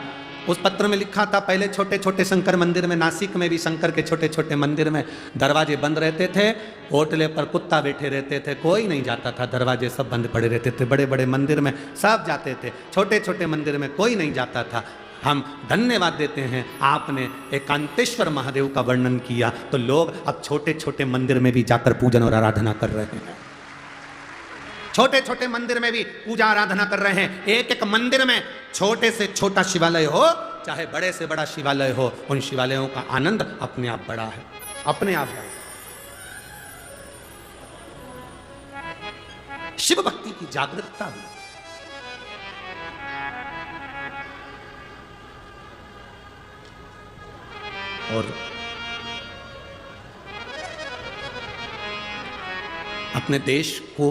उस पत्र में लिखा था, पहले छोटे छोटे शंकर मंदिर में, नासिक में भी शंकर के छोटे छोटे मंदिर में दरवाजे बंद रहते थे, होटले पर कुत्ता बैठे रहते थे, कोई नहीं जाता था, दरवाजे सब बंद पड़े रहते थे। बड़े बड़े मंदिर में सब जाते थे, छोटे छोटे मंदिर में कोई नहीं जाता था। हम धन्यवाद देते हैं, आपने एकांतेश्वर महादेव का वर्णन किया तो लोग अब छोटे छोटे मंदिर में भी जाकर पूजन और आराधना कर रहे हैं। छोटे छोटे मंदिर में भी पूजा आराधना कर रहे हैं। एक एक मंदिर में छोटे से छोटा शिवालय हो, चाहे बड़े से बड़ा शिवालय हो, उन शिवालयों का आनंद अपने आप बड़ा है, अपने आप बड़ा। शिव भक्ति की जागरूकता भी। और अपने देश को,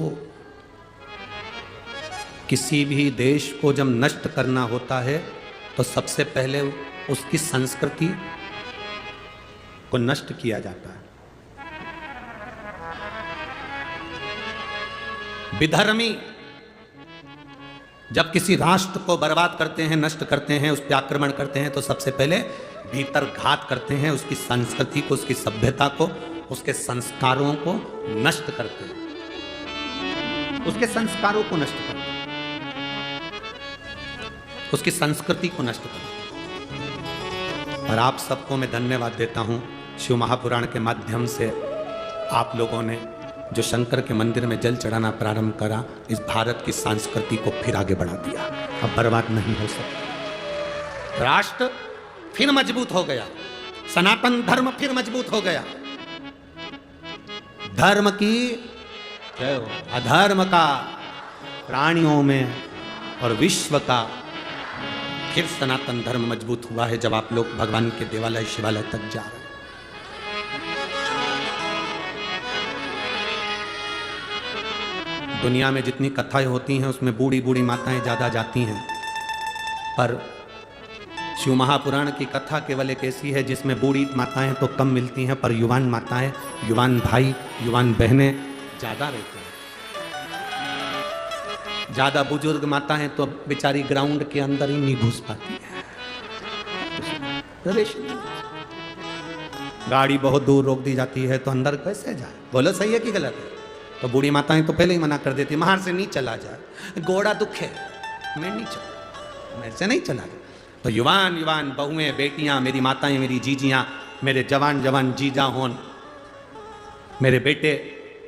किसी भी देश को जब नष्ट करना होता है तो सबसे पहले उसकी संस्कृति को नष्ट किया जाता है। विधर्मी जब किसी राष्ट्र को बर्बाद करते हैं, नष्ट करते हैं, उस पर आक्रमण करते हैं, तो सबसे पहले भीतर घात करते हैं, उसकी संस्कृति को, उसकी सभ्यता को, उसके संस्कारों को नष्ट करते हैं, उसके संस्कारों को नष्ट करते हैं। उसकी संस्कृति को नष्ट करा। और आप सबको मैं धन्यवाद देता हूं, शिव महापुराण के माध्यम से आप लोगों ने जो शंकर के मंदिर में जल चढ़ाना प्रारंभ करा, इस भारत की संस्कृति को फिर आगे बढ़ा दिया। अब बर्बाद नहीं हो सकता। राष्ट्र फिर मजबूत हो गया, सनातन धर्म फिर मजबूत हो गया। धर्म की जय हो, अधर्म का प्राणियों में और विश्व का फिर सनातन धर्म मजबूत हुआ है जब आप लोग भगवान के देवालय शिवालय तक जा रहे हैं। दुनिया में जितनी कथाएं होती हैं उसमें बूढ़ी बूढ़ी माताएं ज्यादा जाती हैं, पर शिव महापुराण की कथा केवल एक ऐसी है जिसमें बूढ़ी माताएं तो कम मिलती हैं, पर युवान माताएं, युवान भाई, युवान बहनें ज्यादा रहते हैं। ज्यादा बुजुर्ग माताएं तो बेचारी ग्राउंड के अंदर ही नहीं घुस पाती है, प्रवेश नहीं। गाड़ी बहुत दूर रोक दी जाती है तो अंदर कैसे जाए? बोलो सही है कि गलत है? तो बूढ़ी माताएं तो पहले ही मना कर देती, बाहर से नहीं चला जाए, घोड़ा दुख है, मैं नहीं चला, मेरे से नहीं चला जाए। तो युवान युवान बहुएं, बेटियां, मेरी माताएं, मेरी जीजियां, मेरे जवान जवान जीजा होन, मेरे बेटे,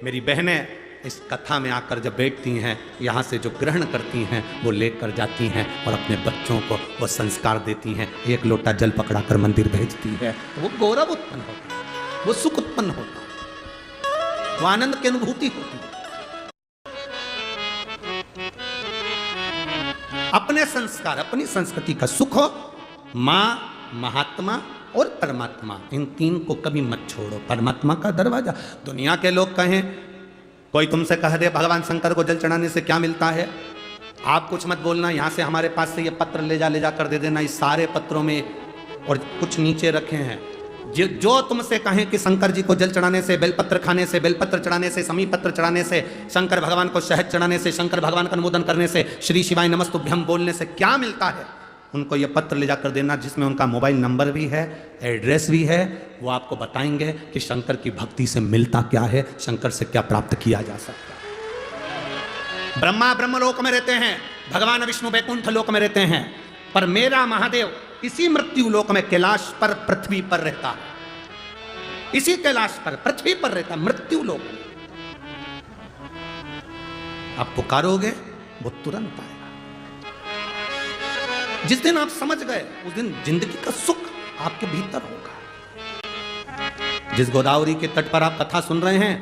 मेरी बहनें इस कथा में आकर जब बैठती हैं, यहाँ से जो ग्रहण करती हैं वो लेकर जाती हैं और अपने बच्चों को वो संस्कार देती हैं। एक लोटा जल पकड़ाकर मंदिर भेजती है, वो गौरव उत्पन्न होता है, वो सुख उत्पन्न होता है, वो आनंद की अनुभूति होती है। अपने संस्कार, अपनी संस्कृति का सुख हो। माँ, महात्मा और परमात्मा, इन तीन को कभी मत छोड़ो। परमात्मा का दरवाजा, दुनिया के लोग कहें, कोई तुमसे कह दे भगवान शंकर को जल चढ़ाने से क्या मिलता है, आप कुछ मत बोलना, यहाँ से हमारे पास से ये पत्र ले जा कर दे देना। इस सारे पत्रों में और कुछ नीचे रखे हैं, जो तुमसे कहें कि शंकर जी को जल चढ़ाने से, बेलपत्र खाने से, बेलपत्र चढ़ाने से, समी पत्र चढ़ाने से, शंकर भगवान को शहद चढ़ाने से, शंकर भगवान का अनुमोदन करने से, श्री शिवाय नमस्तुभ्यं बोलने से क्या मिलता है, उनको ये पत्र ले जाकर देना, जिसमें उनका मोबाइल नंबर भी है, एड्रेस भी है। वो आपको बताएंगे कि शंकर की भक्ति से मिलता क्या है, शंकर से क्या प्राप्त किया जा सकता है। ब्रह्मा ब्रह्मलोक में रहते हैं, भगवान विष्णु वैकुंठ लोक में रहते हैं, पर मेरा महादेव इसी मृत्यु लोक में कैलाश पर, पृथ्वी पर रहता है। इसी कैलाश पर, पृथ्वी पर रहता, मृत्यु लोक। आप पुकारोगे वो तुरंत आएगा। जिस दिन आप समझ गए उस दिन जिंदगी का सुख आपके भीतर होगा। जिस गोदावरी के तट पर आप कथा सुन रहे हैं,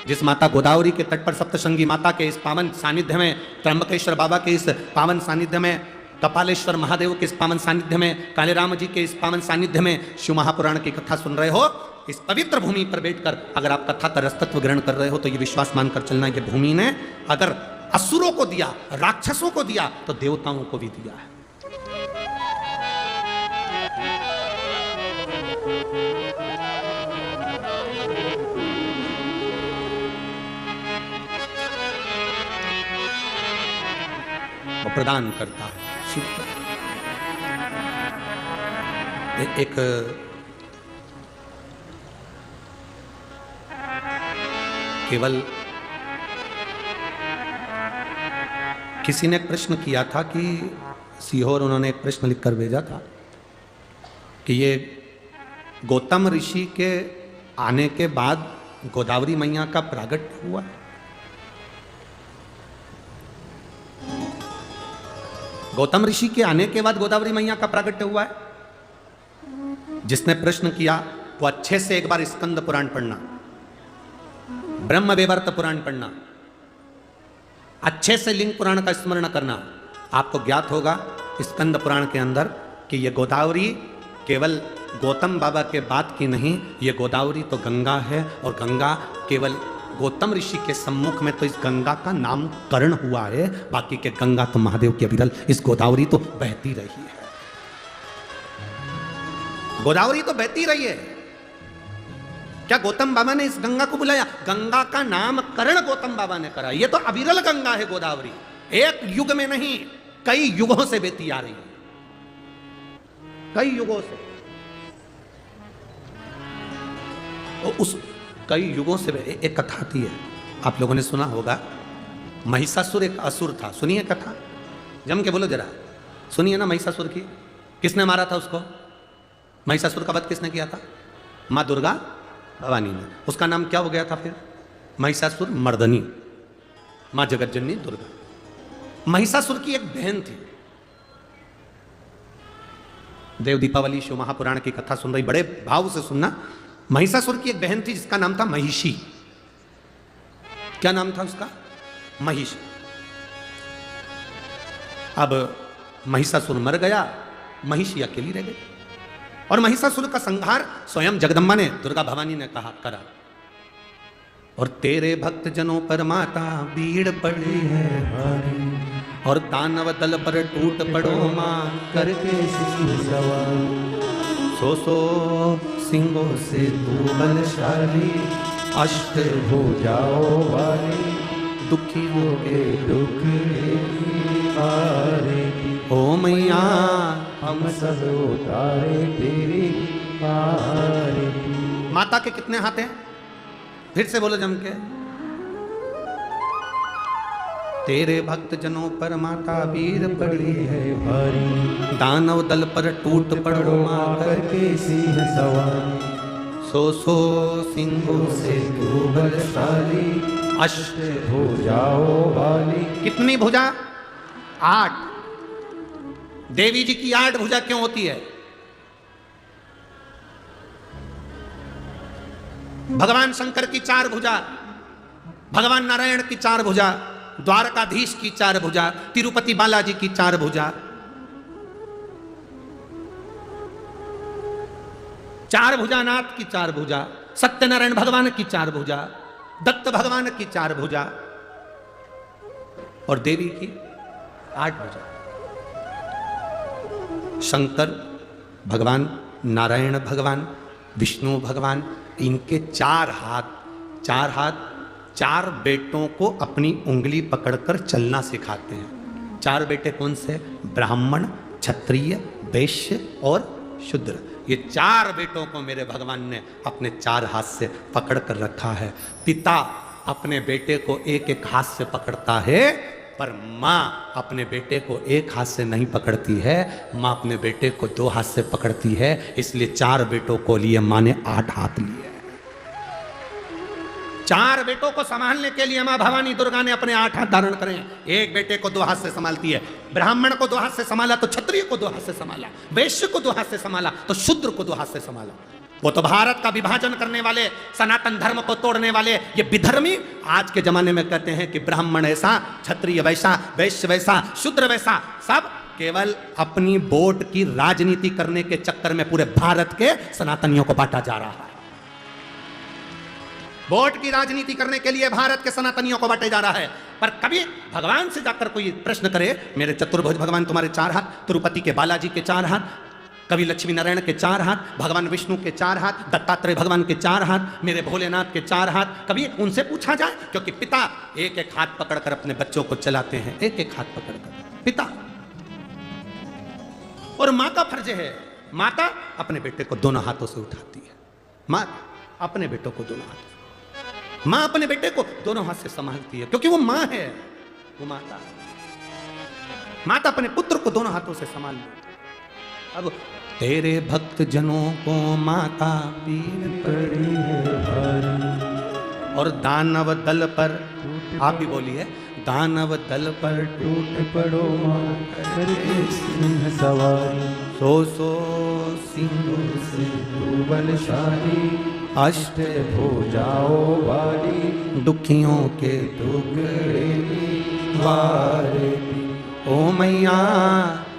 जिस माता गोदावरी के तट पर सप्तशृंगी माता के इस पावन सानिध्य में, त्र्यंबकेश्वर बाबा के इस पावन सानिध्य में, कपालेश्वर महादेव के इस पावन सानिध्य में, काले राम जी के इस पावन सानिध्य में शिव महापुराण की कथा सुन रहे हो, इस पवित्र भूमि पर बैठकर अगर आप कथा का रसतत्व ग्रहण कर रहे हो तो ये विश्वास मानकर चलना, ये भूमि ने अगर असुरों को दिया, राक्षसों को दिया, तो देवताओं को भी दिया है। वो प्रदान करता है शिव। एक केवल किसी ने प्रश्न किया था कि सीहोर, उन्होंने एक प्रश्न लिखकर भेजा था कि ये गौतम ऋषि के आने के बाद गोदावरी मैया का प्रागट्य हुआ। गौतम ऋषि के आने के बाद गोदावरी मैया का प्रागट्य हुआ है। जिसने प्रश्न किया वो अच्छे से एक बार स्कंद पुराण पढ़ना, ब्रह्म वैवर्त पुराण पढ़ना, अच्छे से लिंग पुराण का स्मरण करना। आपको ज्ञात होगा स्कंद पुराण के अंदर कि ये गोदावरी केवल गौतम बाबा के बाद की नहीं, ये गोदावरी तो गंगा है, और गंगा केवल गौतम ऋषि के सम्मुख में तो इस गंगा का नामकरण हुआ है, बाकी के गंगा तो महादेव की अविरल, इस गोदावरी तो बहती रही है। गोदावरी तो बहती रही है। क्या गौतम बाबा ने इस गंगा को बुलाया? गंगा का नामकरण गौतम बाबा ने करा। ये तो अविरल गंगा है गोदावरी, एक युग में नहीं, कई युगों से बहती आ रही है, कई युगों से। तो उस कई युगों से एक कथा आती है, आप लोगों ने सुना होगा, महिषासुर एक असुर था। सुनिए कथा, जम के बोलो जरा। सुनिए ना महिषासुर की, किसने मारा था उसको? महिषासुर का वध किसने किया था? माँ दुर्गा भवानी ने। उसका नाम क्या हो गया था फिर? महिषासुर मर्दनी, माँ जगतजननी दुर्गा। महिषासुर की एक बहन थी। देव दीपावली शिव महापुराण की कथा सुन रही, बड़े भाव से सुनना। महिषासुर की एक बहन थी जिसका नाम था महिषी। क्या नाम था उसका? महिषी। अब महिषासुर मर गया, महिषी अकेली रह गई। और महिषासुर का संहार स्वयं जगदम्बा ने, दुर्गा भवानी ने करा। और तेरे भक्त जनों पर माता भीड़ पड़ी है भारी, और दानव दल पर टूट पड़ो मां करके सिंह सवार, सो सिंहों से तू बलशाली, अष्ट हो जाओ वाली, दुखियों के दुख हारे, ओ मैया हम सब उतारे तेरी आरती। माता के कितने हाथ हैं? फिर से बोलो जम के। तेरे भक्त जनों पर माता वीर पड़ी है भारी, दानव दल पर टूट पड़ो मां करके सिंह सवार, सो सिंहों से तू बलशाली, अष्ट हो जाओ वाली। कितनी भुजा? 8। देवी जी की 8 भुजा क्यों होती है? भगवान शंकर की 4 भुजा, भगवान नारायण की 4 भुजा, द्वारकाधीश की 4 भुजा, तिरुपति बालाजी की 4 भुजा, 4 भुजानाथ की 4 भुजा, सत्यनारायण भगवान की 4 भुजा, दत्त भगवान की 4 भुजा, और देवी की 8 भुजा। शंकर भगवान, नारायण भगवान, विष्णु भगवान, इनके 4 हाथ, 4 बेटों को अपनी उंगली पकड़कर चलना सिखाते हैं। 4 बेटे कौन से? ब्राह्मण, क्षत्रिय, वैश्य और शूद्र। ये 4 बेटों को मेरे भगवान ने अपने 4 हाथ से पकड़ कर रखा है। पिता अपने बेटे को एक हाथ से पकड़ता है, पर माँ अपने बेटे को एक हाथ से नहीं पकड़ती है। माँ अपने बेटे को 2 हाथ से पकड़ती है। इसलिए 4 बेटों को लिए माँ ने 8 हाथ लिए। 4 बेटों को संभालने के लिए माँ भवानी दुर्गा ने अपने 8 हाथ धारण करे। एक बेटे को 2 हाथ से संभालती है। ब्राह्मण को 2 हाथ से संभाला तो क्षत्रिय को 2 हाथ से संभाला, वैश्य को 2 हाथ से संभाला तो शूद्र को 2 हाथ से संभाला। वो तो भारत का विभाजन करने वाले, सनातन धर्म को तोड़ने वाले ये विधर्मी आज के जमाने में कहते हैं कि ब्राह्मण ऐसा, क्षत्रिय वैसा, वैश्य वैसा, शूद्र वैसा। सब केवल अपनी वोट की राजनीति करने के चक्कर में पूरे भारत के सनातनियों को बांटा जा रहा है। वोट की राजनीति करने के लिए भारत के सनातनियों को बांटे जा रहा है। पर कभी भगवान से जाकर कोई प्रश्न करे, मेरे चतुर्भुज भगवान तुम्हारे 4 हाथ, तिरुपति के बालाजी के 4 हाथ, कभी लक्ष्मी नारायण के 4 हाथ, भगवान विष्णु के 4 हाथ, दत्तात्रेय भगवान के 4 हाथ, मेरे भोलेनाथ के 4 हाथ, कभी उनसे पूछा जाए? क्योंकि पिता एक हाथ पकड़कर अपने बच्चों को चलाते हैं, एक हाथ पकड़कर पिता। और माँ का फर्ज है, माता अपने बेटे को दोनों हाथों से उठाती है। माँ अपने बेटों को दोनों हाथों, माँ अपने बेटे को दोनों हाथ से संभालती है, क्योंकि वो माँ है, वो माता। माता अपने पुत्र को दोनों हाथों से संभाल ले। अब तेरे भक्त जनों को माता पीर पड़ी है भारी, और दानव दल पर, आप भी बोलिए, दानव दल पर टूट पड़ो मां करके सिंह सवारी, सो सिंहों से तू बलशाली, अष्ट हो जाओ वाली, दुखियों के टुकड़े वारे, ओ मैया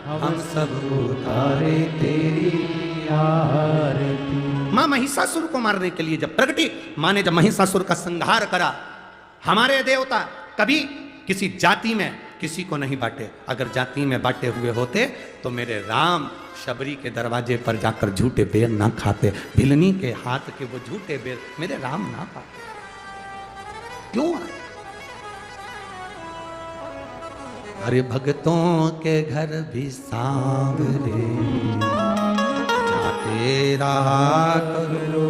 हम सब उतारे तेरी आरती। माँ महिषासुर को मारने के लिए जब प्रगटी, माँ ने जब महिषासुर का संहार करा, हमारे देवता कभी किसी जाति में किसी को नहीं बांटे। अगर जाति में बांटे हुए होते तो मेरे राम शबरी के दरवाजे पर जाकर झूठे बेर ना खाते, भिलनी के हाथ के वो झूठे बेर मेरे राम ना पाते। क्यों आए? अरे भक्तों के घर भी सांवरे, जाते रहा करो,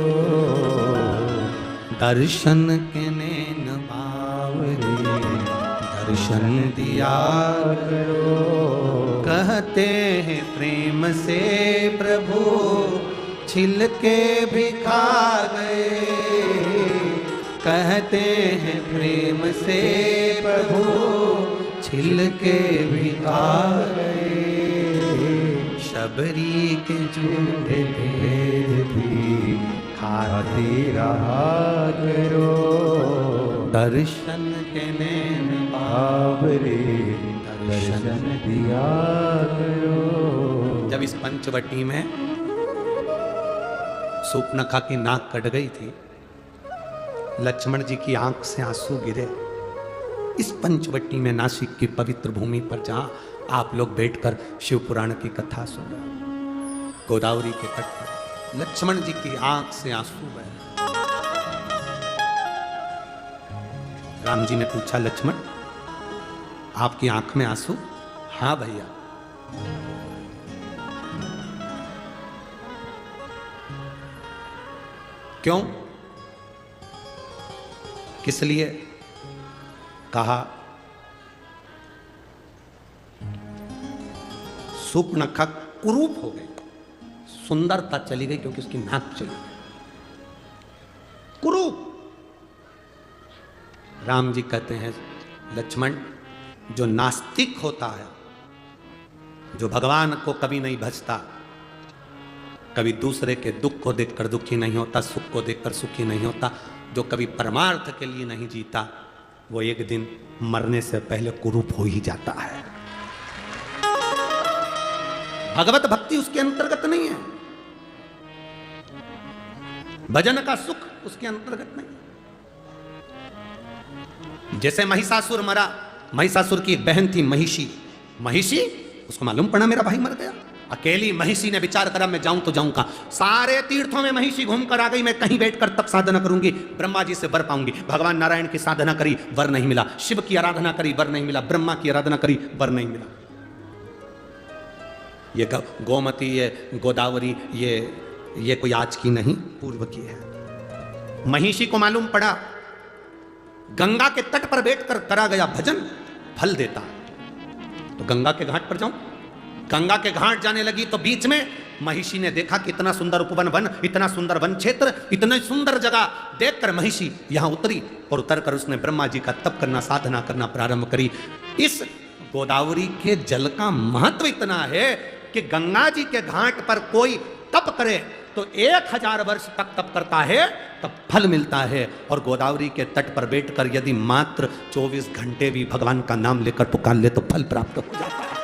दर्शन के नैन बावरे, दर्शन दिया करो, कह कहते हैं प्रेम से प्रभु छिल के भी खा गए, कहते हैं प्रेम से प्रभु छिल के भी खा गए, शबरी के झूठे भेद भी खाते रहा करो, दर्शन के नैन बाबरे दर्शन दिया करो। जब इस पंचवटी में सूर्पनखा की नाक कट गई थी, लक्ष्मण जी की आंख से आंसू गिरे। इस पंचवटी में नासिक की पवित्र भूमि पर जहां आप लोग बैठकर शिव पुराण की कथा सुन रहे, गोदावरी के तट पर लक्ष्मण जी की आंख से आंसू बहे। राम जी ने पूछा, लक्ष्मण आपकी आंख में आंसू? हाँ भैया। क्यों? किस लिए? कहा सूर्पनखा कुरूप हो गई, सुंदरता चली गई क्योंकि उसकी नाक चली गई, कुरूप। राम जी कहते हैं, लक्ष्मण जो नास्तिक होता है, जो भगवान को कभी नहीं भजता, कभी दूसरे के दुख को देखकर दुखी नहीं होता, सुख को देखकर सुखी नहीं होता, जो कभी परमार्थ के लिए नहीं जीता, वो एक दिन मरने से पहले कुरूप हो ही जाता है। भगवत भक्ति उसके अंतर्गत नहीं है, भजन का सुख उसके अंतर्गत नहीं। जैसे महिषासुर मरा, महिषासुर की एक बहन थी महिषी, महिषी उसको मालूम पड़ा मेरा भाई मर गया। अकेली महिषी ने विचार करा, मैं जाऊं तो जाऊं कहां? सारे तीर्थों में महिषी घूम कर आ गई, मैं कहीं बैठकर तब साधना करूंगी, ब्रह्मा जी से वर पाऊंगी। भगवान नारायण की साधना करी, वर नहीं मिला। शिव की आराधना करी, वर नहीं मिला। ब्रह्मा की आराधना करी, वर नहीं मिला। ये गोमती, ये गोदावरी, ये कोई आज की नहीं, पूर्व की है। महिषी को मालूम पड़ा गंगा के तट पर बैठकर करा गया भजन फल देता, तो गंगा के घाट पर जाऊं। गंगा के घाट जाने लगी तो बीच में महिषी ने देखा कि इतना सुंदर उपवन वन, इतना सुंदर वन क्षेत्र, इतनी सुंदर जगह देखकर महिषी यहां उतरी और उतरकर उसने ब्रह्मा जी का तप करना, साधना करना प्रारंभ करी। इस गोदावरी के जल का महत्व इतना है कि गंगा जी के घाट पर कोई तप करे तो 1000 वर्ष तक तप करता है, तब फल मिलता है। और गोदावरी के तट पर बैठकर यदि मात्र 24 घंटे भी भगवान का नाम लेकर पुकार ले तो फल प्राप्त हो जाता है।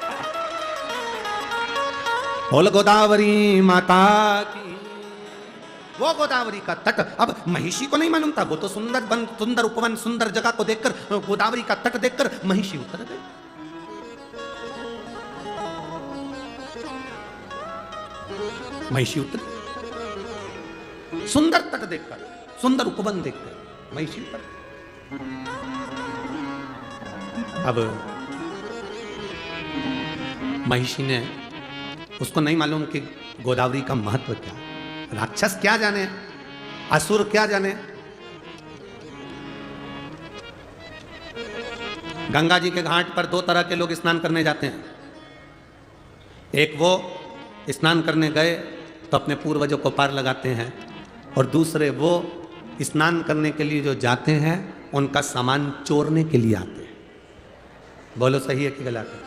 बोल गोदावरी माता की। वो गोदावरी का तट, अब महिषी को नहीं मालूम था, वो तो सुंदर वन, सुंदर उपवन, सुंदर जगह को देखकर, गोदावरी का तट देखकर महिषी उतर गई। महिषी उतरी, सुंदर तट देखकर, सुंदर उपवन देखकर महिषी उतर। अब महिषी ने, उसको नहीं मालूम कि गोदावरी का महत्व क्या, राक्षस क्या जाने, असुर क्या जाने। गंगा जी के घाट पर 2 तरह के लोग स्नान करने जाते हैं। एक वो स्नान करने गए तो अपने पूर्वजों को पार लगाते हैं, और दूसरे वो स्नान करने के लिए जो जाते हैं उनका सामान चोरने के लिए आते हैं। बोलो सही है कि गलत है?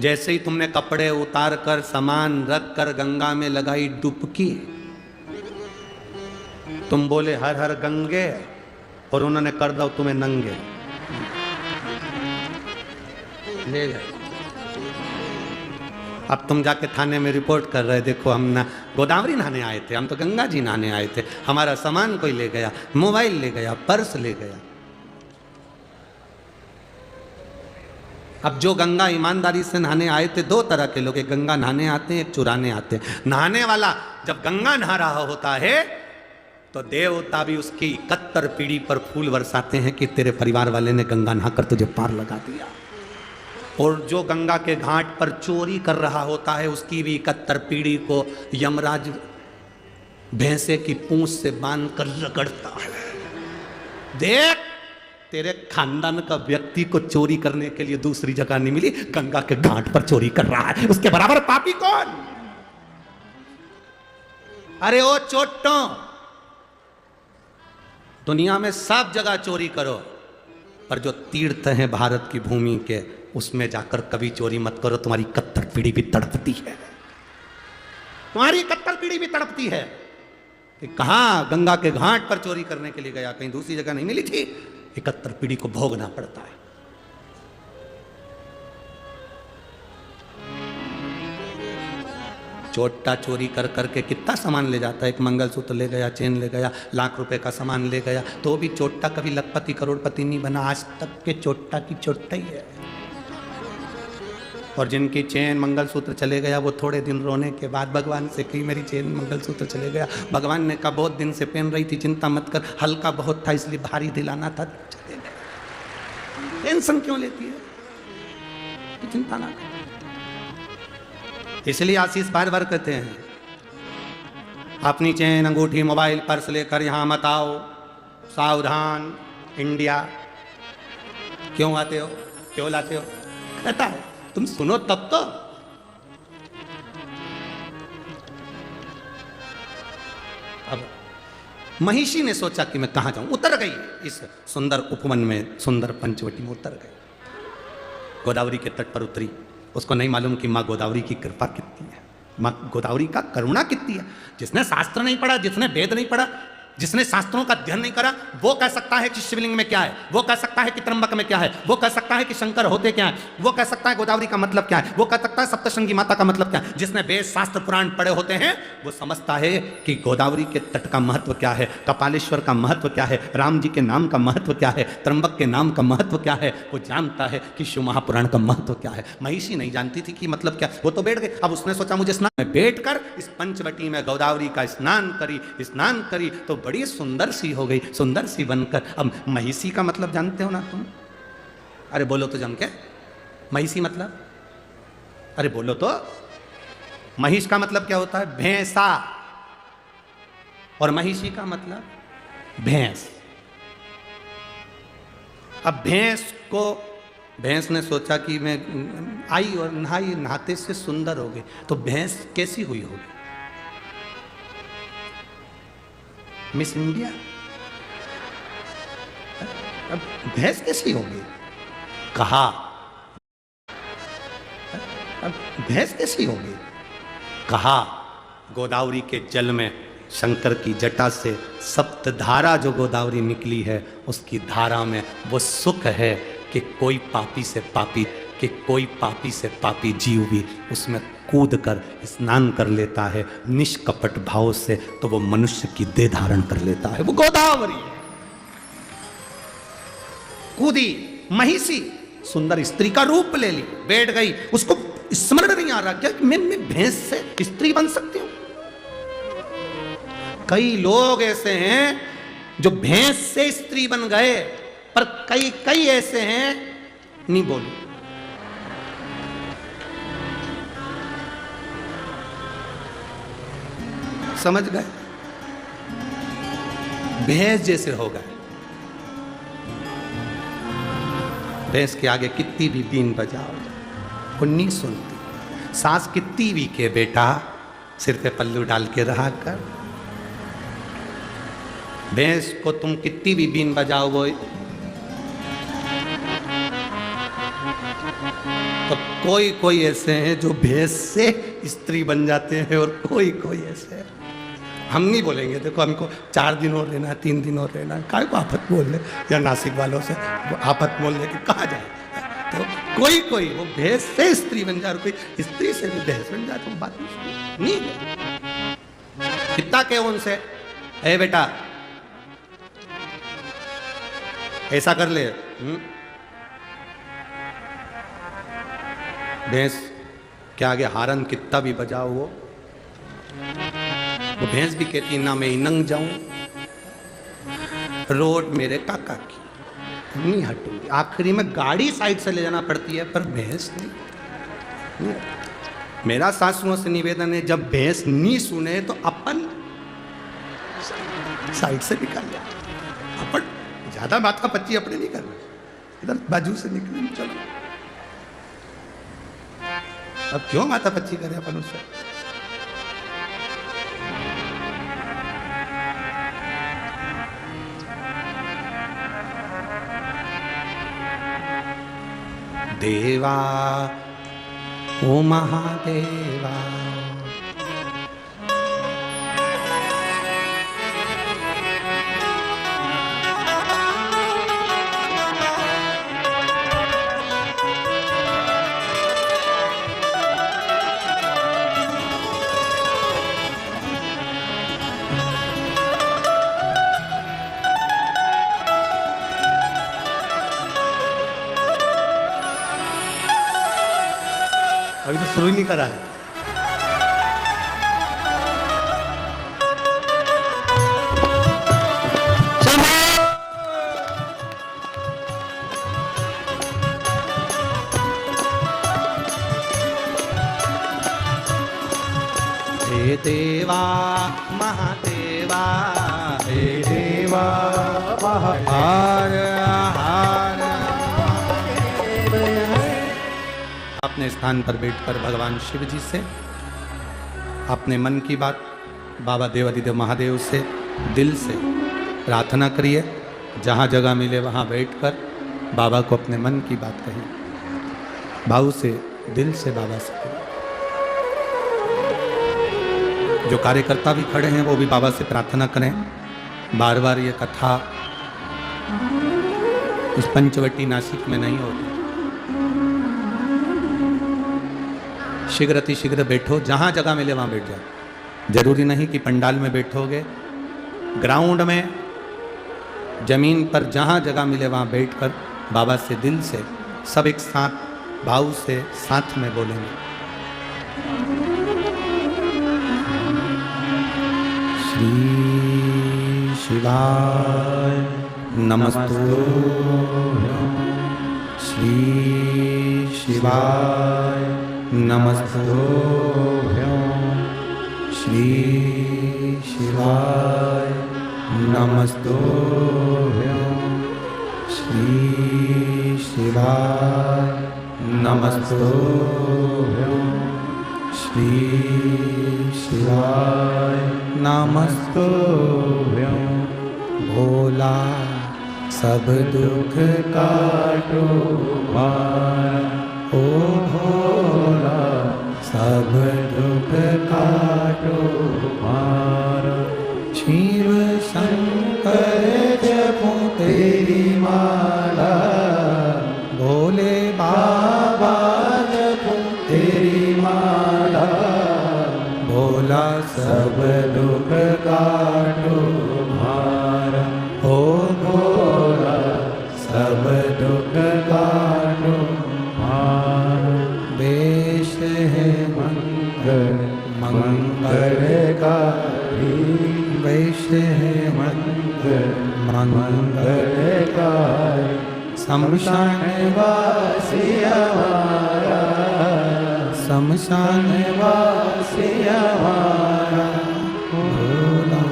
जैसे ही तुमने कपड़े उतार कर, सामान रख कर गंगा में लगाई डुबकी, तुम बोले हर हर गंगे, और उन्होंने कर दो तुम्हें नंगे, ले गए। अब तुम जाके थाने में रिपोर्ट कर रहे, देखो हम ना गोदावरी नहाने आए थे, हम तो गंगा जी नहाने आए थे, हमारा सामान कोई ले गया, मोबाइल ले गया, पर्स ले गया। अब जो गंगा ईमानदारी से नहाने आए थे, 2 तरह के लोग, एक गंगा नहाने आते हैं, एक चुराने आते हैं। नहाने वाला जब गंगा नहा रहा होता है तो देवता भी उसकी 71 पीढ़ी पर फूल बरसाते हैं कि तेरे परिवार वाले ने गंगा नहाकर तुझे पार लगा दिया। और जो गंगा के घाट पर चोरी कर रहा होता है, उसकी भी 71 पीढ़ी को यमराज भैंसे की पूंछ से बांध कर रगड़ता है। देख तेरे खानदान का व्यक्ति को चोरी करने के लिए दूसरी जगह नहीं मिली, गंगा के घाट पर चोरी कर रहा है, उसके बराबर पापी कौन? अरे ओ चोटों, दुनिया में सब जगह चोरी करो, पर जो तीर्थ हैं भारत की भूमि के, उसमें जाकर कभी चोरी मत करो। तुम्हारी कत्तर पीढ़ी भी तड़पती है, तुम्हारी कत्तर पीढ़ी भी तड़पती है कि कहां गंगा के घाट पर चोरी करने के लिए गया, कहीं दूसरी जगह नहीं मिली थी। 71 पीढ़ी को भोगना पड़ता है। चोटा चोरी कर करके कितना सामान ले जाता है। एक मंगलसूत्र ले गया, चेन ले गया, लाख रुपए का सामान ले गया, तो भी चोटा कभी लखपति करोड़पति नहीं बना। आज तक के चोटा की चोटा ही है। और जिनकी चेन मंगलसूत्र चले गया, वो थोड़े दिन रोने के बाद भगवान से कही मेरी चेन मंगलसूत्र चले गया। भगवान ने कहा बहुत दिन से पहन रही थी, चिंता मत कर, हल्का बहुत था इसलिए भारी दिलाना था, चले गया। टेंशन क्यों लेती है, तो चिंता ना कर। इसलिए आशीष बार बार कहते हैं अपनी चेन अंगूठी मोबाइल पर्स लेकर यहां मत आओ, सावधान इंडिया। क्यों आते हो, क्यों लाते हो? कहता है तुम सुनो तब तो। अब महिषी ने सोचा कि मैं कहां जाऊं, उतर गई इस सुंदर उपवन में, सुंदर पंचवटी में उतर गई, गोदावरी के तट पर उतरी। उसको नहीं मालूम कि माँ गोदावरी की कृपा कितनी है, माँ गोदावरी का करुणा कितनी है। जिसने शास्त्र नहीं पढ़ा, जिसने वेद नहीं पढ़ा, जिसने शास्त्रों का अध्ययन नहीं करा, वो कह सकता है कि शिवलिंग में क्या है, वो कह सकता है कि त्र्यंबक में क्या है, वो कह सकता है कि शंकर होते क्या है, वो कह सकता है गोदावरी का मतलब क्या है, वो कह सकता है सप्तशृंगी माता का मतलब क्या है। जिसने वेद शास्त्र पुराण पढ़े होते हैं, वो समझता है कि गोदावरी के तट का महत्व क्या है, कपालेश्वर का महत्व क्या है, राम जी के नाम का महत्व क्या है, त्र्यंबक के नाम का महत्व क्या है। वो जानता है कि शिव महापुराण का महत्व क्या है। महिषी नहीं जानती थी कि मतलब क्या। वो तो बैठ गई। अब उसने सोचा मुझे स्नान में बैठकर इस पंचवटी में गोदावरी का स्नान करी तो बड़ी सुंदर सी हो गई, सुंदर सी बनकर। अब महिषी का मतलब जानते हो ना तुम? अरे बोलो तो जम के, महिषी मतलब, अरे बोलो तो। महिष का मतलब क्या होता है? भैंसा। और महिषी का मतलब भैंस। अब भैंस ने सोचा कि मैं आई और नहाई, नहाते से सुंदर हो गई, तो भैंस कैसी हुई होगी? Miss India. अब भैंस कैसी होगी? कहा अब भैंस कैसी होगी? कहा गोदावरी के जल में शंकर की जटा से सप्त धारा जो गोदावरी निकली है, उसकी धारा में वो सुख है कि कोई पापी से पापी जीव भी उसमें कूद कर स्नान कर लेता है निष्कपट भाव से, तो वो मनुष्य की देह धारण कर लेता है। वो गोदावरी कूदी, महिषी सुंदर स्त्री का रूप ले ली, बैठ गई। उसको स्मरण नहीं आ रहा क्या मैं भैंस से स्त्री बन सकती हूं? कई लोग ऐसे हैं जो भैंस से स्त्री बन गए, पर कई ऐसे हैं, नहीं बोलू, समझ गए, भैंस जैसे हो गए। भैंस के आगे कितनी भी बीन बजाओ वो नहीं सुनती। सास कितनी भी के बेटा सिर पे पल्लू डाल के रहा कर। भैंस को तुम कितनी भी बीन बजाओ वो तो कोई ऐसे हैं जो भैंस से स्त्री बन जाते हैं, और कोई ऐसे हैं। हम नहीं बोलेंगे, देखो हमको 4 दिन और रहना, 3 दिन और रहना, काय को आफत बोल ले, या नासिक वालों से आफत बोल ले कि कहा जाए। तो कोई वो भैंस से स्त्री बन जा, कोई स्त्री से भी भैंस बन जा, तो बात नहीं है। कितना कहो उनसे, ए बेटा ऐसा कर ले। भैंस के आगे हारन कितना भी बजाओ वो भैंस भी कहती ना मैं इनंग जाऊं, रोड मेरे काका की, नहीं हटूंगी। आखिरी में गाड़ी साइड से ले जाना पड़ती है, पर भैंस नहीं। मेरा सासुओं से निवेदन है, जब भैंस नहीं सुने तो अपन साइड से निकाल जा, अपन ज्यादा माथा पच्ची अपने नहीं करना, इधर बाजू से निकले चलो। अब क्यों माथा पच्ची करे अपन उससे? देवा ओ महादेवा, अभी तो शुरू ही नहीं करा है। हे देवा महादेवा, हे देवा महाहार हार। अपने स्थान पर बैठकर भगवान शिव जी से अपने मन की बात बाबा देवादिदेव महादेव से दिल से प्रार्थना करिए। जहाँ जगह मिले वहाँ बैठकर बाबा को अपने मन की बात कहिए, भाव से दिल से बाबा से कहिए। जो कार्यकर्ता भी खड़े हैं वो भी बाबा से प्रार्थना करें। बार बार ये कथा इस पंचवटी नासिक में नहीं होती। शीघ्र अतिशीघ्र बैठो, जहाँ जगह मिले वहाँ बैठ जाओ। जरूरी नहीं कि पंडाल में बैठोगे, ग्राउंड में, जमीन पर, जहाँ जगह मिले वहाँ बैठकर बाबा से दिल से सब एक साथ भाव से साथ में बोलेंगे। श्री शिवाय नमस्तुभ्यं, श्री शिवाय नमस्तुभ्यं, श्री शिवाय नमस्तुभ्यं, श्री शिवाय नमस्तुभ्यं, श्री शिवाय नमस्तुभ्यं। भोला सब दुख काटो मारा, ओ भोला सब दुख काटो मारा। शिव शंकर जपो तेरी माला, भोले बाबा जपो तेरी माला। भोला सब दुख काटो मारा, ओ भोला सब दुख काटो मारा। वेश है मंगल मंगलकारी, वेश है मंगल मंगलकारी। शमशान वासी हमारा, शमशान वासी हमारा। भोला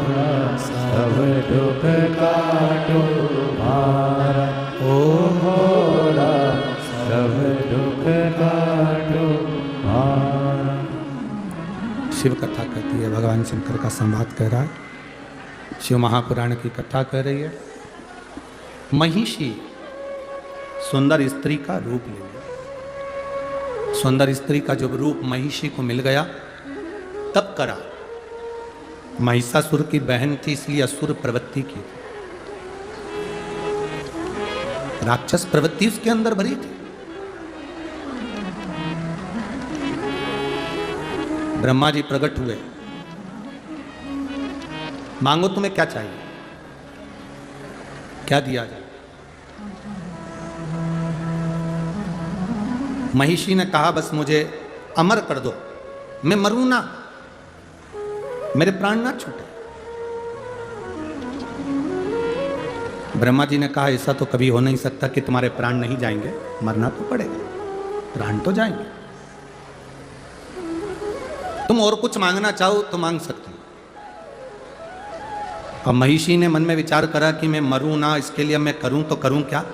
सब दुख काटो मारा, ओ भोला सब दुख काटो मारा। शिव कथा कहती है, भगवान शंकर का संवाद कह रहा है। शिव महापुराण की कथा कह रही है। महिषी सुंदर स्त्री का रूप ले लिया। सुंदर स्त्री का जब रूप महिषी को मिल गया तब करा। महिषासुर की बहन थी, इसलिए असुर प्रवृत्ति की, राक्षस प्रवृत्ति उसके अंदर भरी थी। ब्रह्मा जी प्रकट हुए, मांगो तुम्हें क्या चाहिए, क्या दिया जाए। महिषी ने कहा बस मुझे अमर कर दो, मैं मरूं ना, मेरे प्राण ना छूटे। ब्रह्मा जी ने कहा ऐसा तो कभी हो नहीं सकता कि तुम्हारे प्राण नहीं जाएंगे, मरना तो पड़ेगा, प्राण तो जाएंगे। तुम और कुछ मांगना चाहो तो मांग सकते हो। अब महिषी ने मन में विचार करा कि मैं मरूं ना, इसके लिए मैं करूं तो करूं क्या।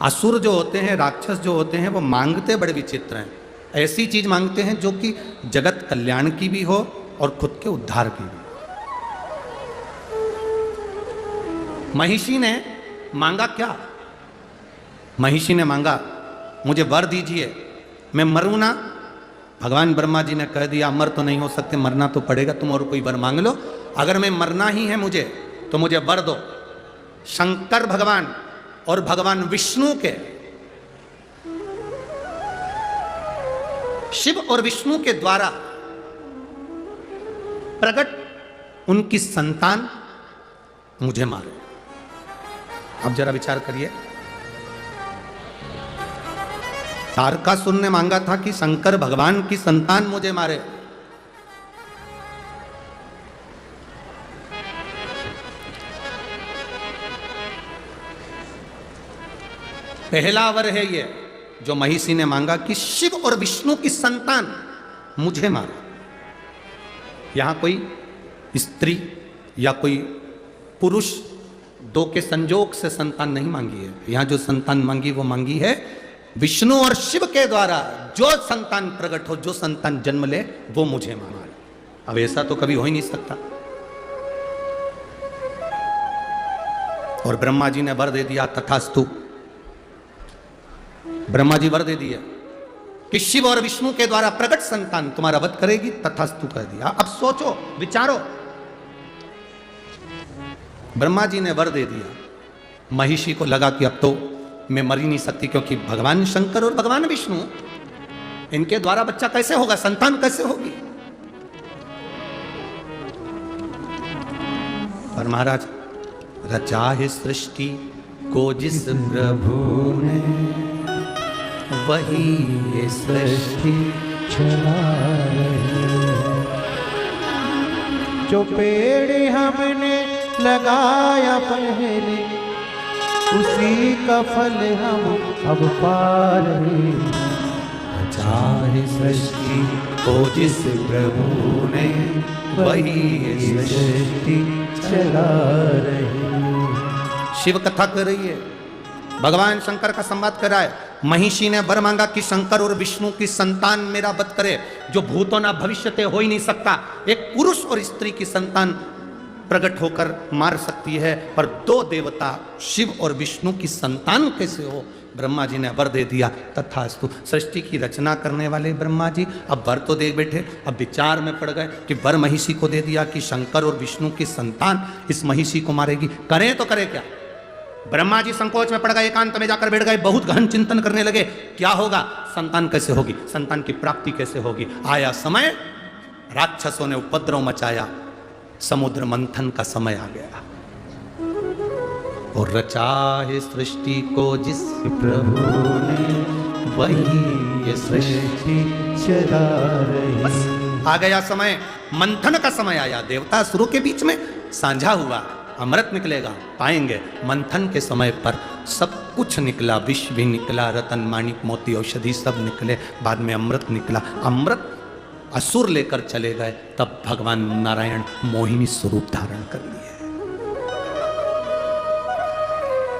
असुर जो होते हैं, राक्षस जो होते हैं, वो मांगते बड़े विचित्र हैं। ऐसी चीज मांगते हैं जो कि जगत कल्याण की भी हो और खुद के उद्धार की भी। महिषी ने मांगा क्या? महिषी ने मांगा मुझे वर दीजिए, मैं मरूं ना। भगवान ब्रह्मा जी ने कह दिया मर तो नहीं हो सकते, मरना तो पड़ेगा, तुम और कोई वर मांग लो। अगर मैं मरना ही है मुझे तो मुझे वर दो। शंकर भगवान और भगवान विष्णु के, शिव और विष्णु के द्वारा प्रकट उनकी संतान मुझे मारे। अब जरा विचार करिए, तारकासुर ने मांगा था कि शंकर भगवान की संतान मुझे मारे। पहला वर है ये जो महिषी ने मांगा कि शिव और विष्णु की संतान मुझे मारे। यहां कोई स्त्री या कोई पुरुष दो के संजोग से संतान नहीं मांगी है। यहां जो संतान मांगी वो मांगी है विष्णु और शिव के द्वारा जो संतान प्रकट हो, जो संतान जन्म ले, वो मुझे मारे। अब ऐसा तो कभी हो ही नहीं सकता। और ब्रह्मा जी ने वर दे दिया, तथास्तु। ब्रह्मा जी वर दे दिया कि शिव और विष्णु के द्वारा प्रकट संतान तुम्हारा वध करेगी, तथास्तु कर दिया। अब सोचो, विचारो, ब्रह्मा जी ने वर दे दिया। महिषी को लगा कि अब तो मैं मर ही नहीं सकती, क्योंकि भगवान शंकर और भगवान विष्णु, इनके द्वारा बच्चा कैसे होगा, संतान कैसे होगी। पर महाराज, रचा है सृष्टि को जिस प्रभु ने, वही ये सृष्टि चला रही। जो पेड़ हमने लगाया पहले, उसी का फल हम अब पा रहे। चाहे सृष्टि को जिस प्रभु ने, वही ये सृष्टि चला रही। शिव कथा कर रही है, भगवान शंकर का संवाद कर रहा है। महिषी ने वर मांगा कि शंकर और विष्णु की संतान मेरा वध करे, जो भूतो ना भविष्यते हो ही नहीं सकता। एक पुरुष और स्त्री की संतान प्रकट होकर मार सकती है, पर दो देवता शिव और विष्णु की संतान कैसे हो। ब्रह्मा जी ने वर दे दिया, तथास्तु। सृष्टि की रचना करने वाले ब्रह्मा जी अब वर तो दे बैठे। अब विचार में पड़ गए कि वर महिषी को दे दिया कि शंकर और विष्णु की संतान इस महिषी को मारेगी, करें तो करें क्या। ब्रह्मा जी संकोच में पड़ गए, एकांत में जाकर बैठ गए, बहुत गहन चिंतन करने लगे। क्या होगा, संतान कैसे होगी, संतान की प्राप्ति कैसे होगी। आया समय, राक्षसों ने उपद्रव मचाया, समुद्र मंथन का समय आ गया। और रचा है सृष्टि को जिस प्रभु ने, वही ये सृष्टि चला रही। बस आ गया समय, मंथन का समय आया। देवता असुरों के बीच में साझा हुआ, अमृत निकलेगा, पाएंगे। मंथन के समय पर सब कुछ निकला, विष भी निकला, रतन माणिक मोती औषधि सब निकले, बाद में अमृत निकला। अमृत असुर लेकर चले गए, तब भगवान नारायण मोहिनी स्वरूप धारण कर लिए।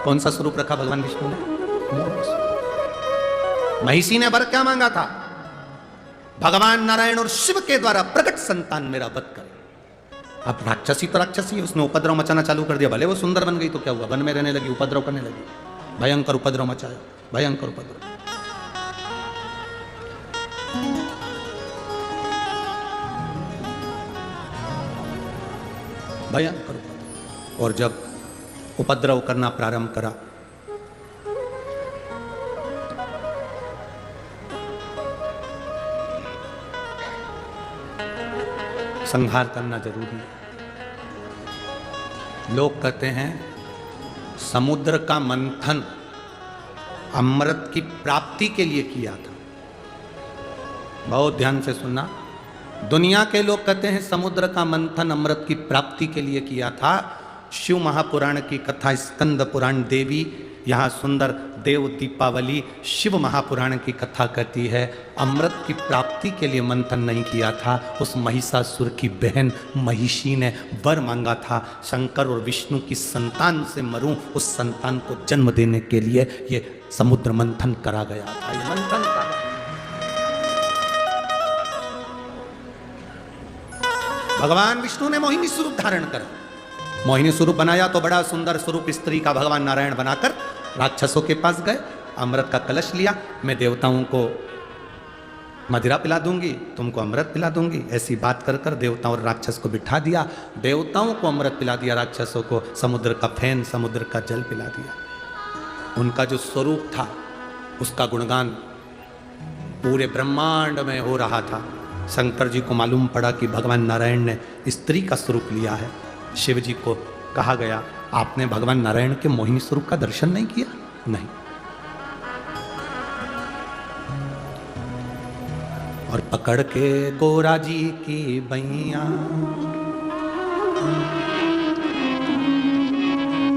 कौन सा स्वरूप रखा भगवान विष्णु ने? महिषी ने वर क्या मांगा था? भगवान नारायण और शिव के द्वारा प्रकट संतान मेरा वध करे। अब राक्षसी तो राक्षसी, उसने उपद्रव मचाना चालू कर दिया। भले वो सुंदर बन गई तो क्या हुआ, वन में रहने लगी, उपद्रव करने लगी, भयंकर उपद्रव मचाया, भयंकर उपद्रव। भयंकर उपद्रव। और जब उपद्रव करना प्रारंभ करा, संहार करना जरूरी है। लोग कहते हैं समुद्र का मंथन अमृत की प्राप्ति के लिए किया था। बहुत ध्यान से सुनना, दुनिया के लोग कहते हैं समुद्र का मंथन अमृत की प्राप्ति के लिए किया था। शिव महापुराण की कथा, स्कंद पुराण, देवी यहाँ सुंदर देव दीपावली शिव महापुराण की कथा कहती है, अमृत की प्राप्ति के लिए मंथन नहीं किया था। उस महिषासुर की बहन महिषी ने वर मांगा था, शंकर और विष्णु की संतान से मरूं, उस संतान को जन्म देने के लिए ये समुद्र मंथन करा गया था। ये मंथन करा, भगवान विष्णु ने मोहिनी स्वरूप धारण करा, मोहिनी स्वरूप बनाया तो बड़ा सुंदर स्वरूप स्त्री का भगवान नारायण बनाकर राक्षसों के पास गए, अमृत का कलश लिया, मैं देवताओं को मदिरा पिला दूंगी, तुमको अमृत पिला दूंगी, ऐसी बात कर कर देवताओं और राक्षस को बिठा दिया। देवताओं को अमृत पिला दिया, राक्षसों को समुद्र का फैन, समुद्र का जल पिला दिया। उनका जो स्वरूप था उसका गुणगान पूरे ब्रह्मांड में हो रहा था। शंकर जी को मालूम पड़ा कि भगवान नारायण ने स्त्री का स्वरूप लिया है। शिव जी को कहा गया, आपने भगवान नारायण के मोहिनी स्वरूप का दर्शन नहीं किया? नहीं। और पकड़ के गोरा जी की बैया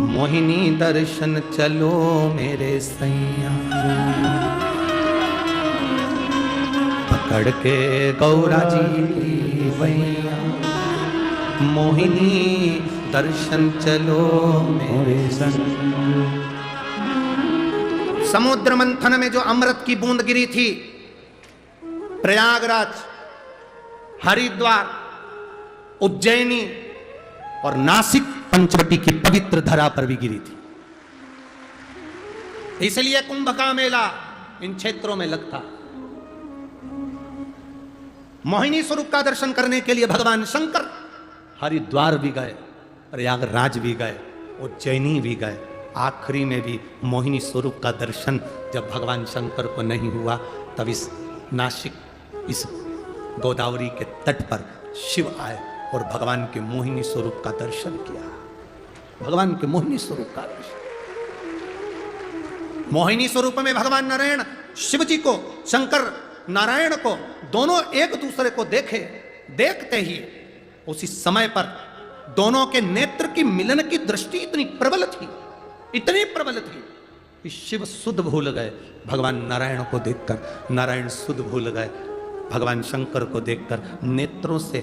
मोहिनी दर्शन चलो मेरे सैया, पकड़ के गौरा जी की बैया मोहिनी दर्शन चलो मेरे सैया। समुद्र मंथन में जो अमृत की बूंद गिरी थी, प्रयागराज, हरिद्वार, उज्जैनी और नासिक पंचवटी की पवित्र धरा पर भी गिरी थी। इसलिए कुंभ का मेला इन क्षेत्रों में लगता। मोहिनी स्वरूप का दर्शन करने के लिए भगवान शंकर हरिद्वार भी गए, प्रयागराज भी गए, उज्जैनी भी गए। आखिरी में भी मोहिनी स्वरूप का दर्शन जब भगवान शंकर को नहीं हुआ, तब इस नासिक, इस गोदावरी के तट पर शिव आए और भगवान के मोहिनी स्वरूप का दर्शन किया। भगवान के मोहिनी स्वरूप का दर्शन, मोहिनी स्वरूप में भगवान नारायण शिव जी को, शंकर नारायण को, दोनों एक दूसरे को देखे। देखते ही उसी समय पर दोनों के नेत्र की मिलन की दृष्टि इतनी प्रबल थी, इतनी प्रबल थी कि शिव सुध भूल गए भगवान नारायण को देखकर, नारायण सुध भूल गए भगवान शंकर को देखकर। नेत्रों से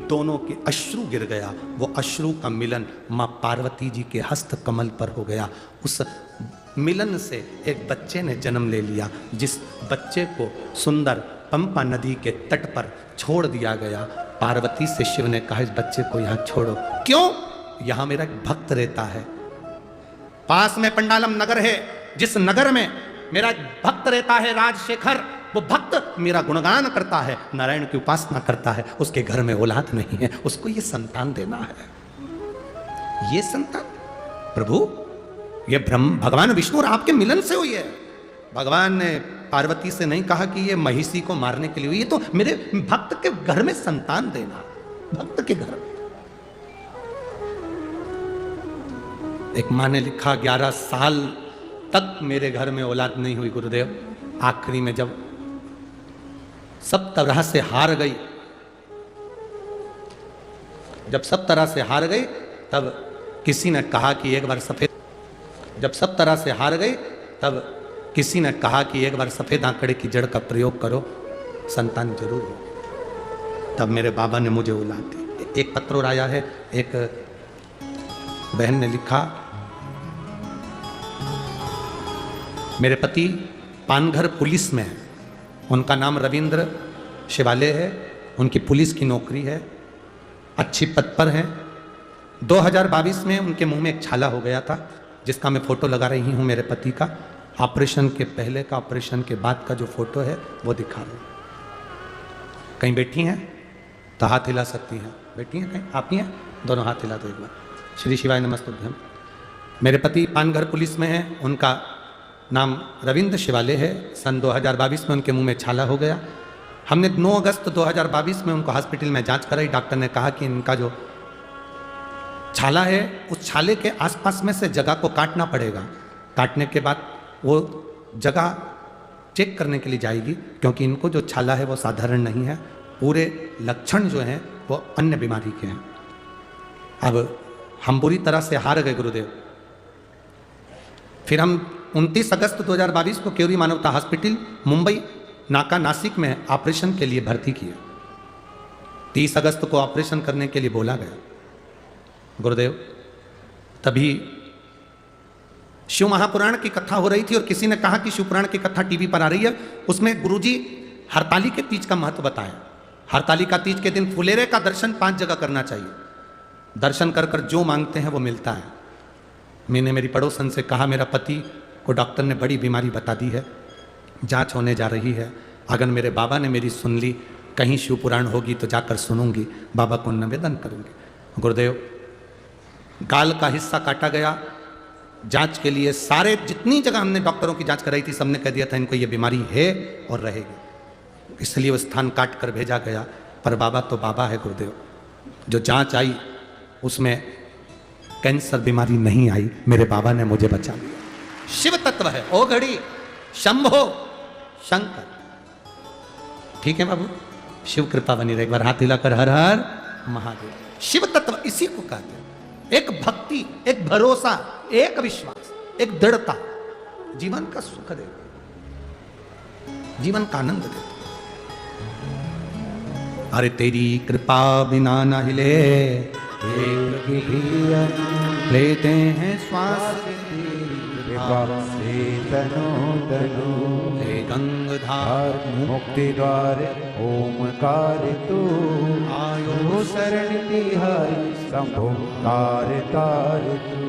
दोनों के अश्रु गिर गया। वो अश्रु का मिलन मां पार्वती जी के हस्त कमल पर हो गया। उस मिलन से एक बच्चे ने जन्म ले लिया, जिस बच्चे को सुंदर पंपा नदी के तट पर छोड़ दिया गया। पार्वती से शिव ने कहा, इस बच्चे को यहां छोड़ो। क्यों? यहां मेरा एक भक्त रहता है, पास में पंडालम नगर है, जिस नगर में मेरा भक्त रहता है राजशेखर, वो भक्त मेरा गुणगान करता है, नारायण की उपासना करता है, उसके घर में औलाद नहीं है, उसको ये संतान देना है। ये संतान प्रभु, ये ब्रह्म भगवान विष्णु और आपके मिलन से हुई है। भगवान ने पार्वती से नहीं कहा कि ये महिषी को मारने के लिए हुई, ये तो मेरे भक्त के घर में संतान देना, भक्त के घर में। एक मां ने लिखा, 11 साल तक मेरे घर में औलाद नहीं हुई गुरुदेव। आखिरी में जब सब तरह से हार गई, जब सब तरह से हार गई, तब किसी ने कहा कि एक बार सफेद, जब सब तरह से हार गई, तब किसी ने कहा कि एक बार सफेद आंकड़े की जड़ का प्रयोग करो, संतान जरूर हो। तब मेरे बाबा ने मुझे औलाद दी। एक पत्र और आया है, एक बहन ने लिखा, मेरे पति पानघर पुलिस में है, उनका नाम रविंद्र शिवाले है, उनकी पुलिस की नौकरी है, अच्छी पद पर हैं। 2022 में उनके मुंह में एक छाला हो गया था, जिसका मैं फोटो लगा रही हूं मेरे पति का। ऑपरेशन के पहले का, ऑपरेशन के बाद का जो फोटो है वो दिखा रहे। कहीं बैठी हैं तो हाथ हिला सकती हैं, बैठी हैं कहीं, आप ही हैं, दोनों हाथ हिला दो एक बार। श्री शिवाय नमस्तुभ्यम। मेरे पति पानघर पुलिस में हैं, उनका नाम रविंद्र शिवाले है। सन 2022 में उनके मुंह में छाला हो गया। हमने 9 अगस्त 2022 में उनको हॉस्पिटल में जांच कराई। डॉक्टर ने कहा कि इनका जो छाला है, उस छाले के आसपास में से जगह को काटना पड़ेगा। काटने के बाद वो जगह चेक करने के लिए जाएगी, क्योंकि इनको जो छाला है वो साधारण नहीं है, पूरे लक्षण जो हैं वो अन्य बीमारी के हैं। अब हम बुरी तरह से हार गए गुरुदेव। फिर हम 29 अगस्त 2022 को केवरी मानवता हॉस्पिटल मुंबई नाका नासिक में ऑपरेशन के लिए भर्ती किए। 30 अगस्त को ऑपरेशन करने के लिए बोला गया। गुरुदेव, तभी शिव महापुराण की कथा हो रही थी और किसी ने कहा कि शिव पुराण की कथा टीवी पर आ रही है। उसमें गुरुजी हरताली के तीज का महत्व बताया। हरताली का तीज के दिन फुलेरे का दर्शन 5 जगह करना चाहिए। दर्शन कर कर जो मांगते हैं वो मिलता है। मैंने मेरी पड़ोसन से कहा, मेरा पति को डॉक्टर ने बड़ी बीमारी बता दी है, जांच होने जा रही है। अगर मेरे बाबा ने मेरी सुन ली, कहीं शिव पुराण होगी तो जाकर सुनूंगी, बाबा को निवेदन करूंगी। गुरुदेव, गाल का हिस्सा काटा गया। जांच के लिए सारे जितनी जगह हमने डॉक्टरों की जांच कराई थी, सबने कह दिया था इनको ये बीमारी है और रहेगी, इसलिए वो स्थान काट कर भेजा गया। पर बाबा तो बाबा है गुरुदेव। जो जांच आई उसमें कैंसर बीमारी नहीं आई, मेरे बाबा ने मुझे बचा लिया। शिव तत्व है। ओ घड़ी शंभो शंकर। ठीक है बाबू, शिव कृपा बनी रहे। एक बार हाथ हिलाकर हर हर महादेव। शिव तत्व इसी को कहते हैं। एक भक्ति, एक भरोसा, एक विश्वास, एक दृढ़ता जीवन का सुख देता, जीवन का आनंद देता। अरे तेरी कृपा बिना न हिले, एक लेते हैं श्वास, से तनो तनु हे गंगधार मुक्ति द्वार ओमकार तू आयो शरण तिहारी शंभो तार तार तू।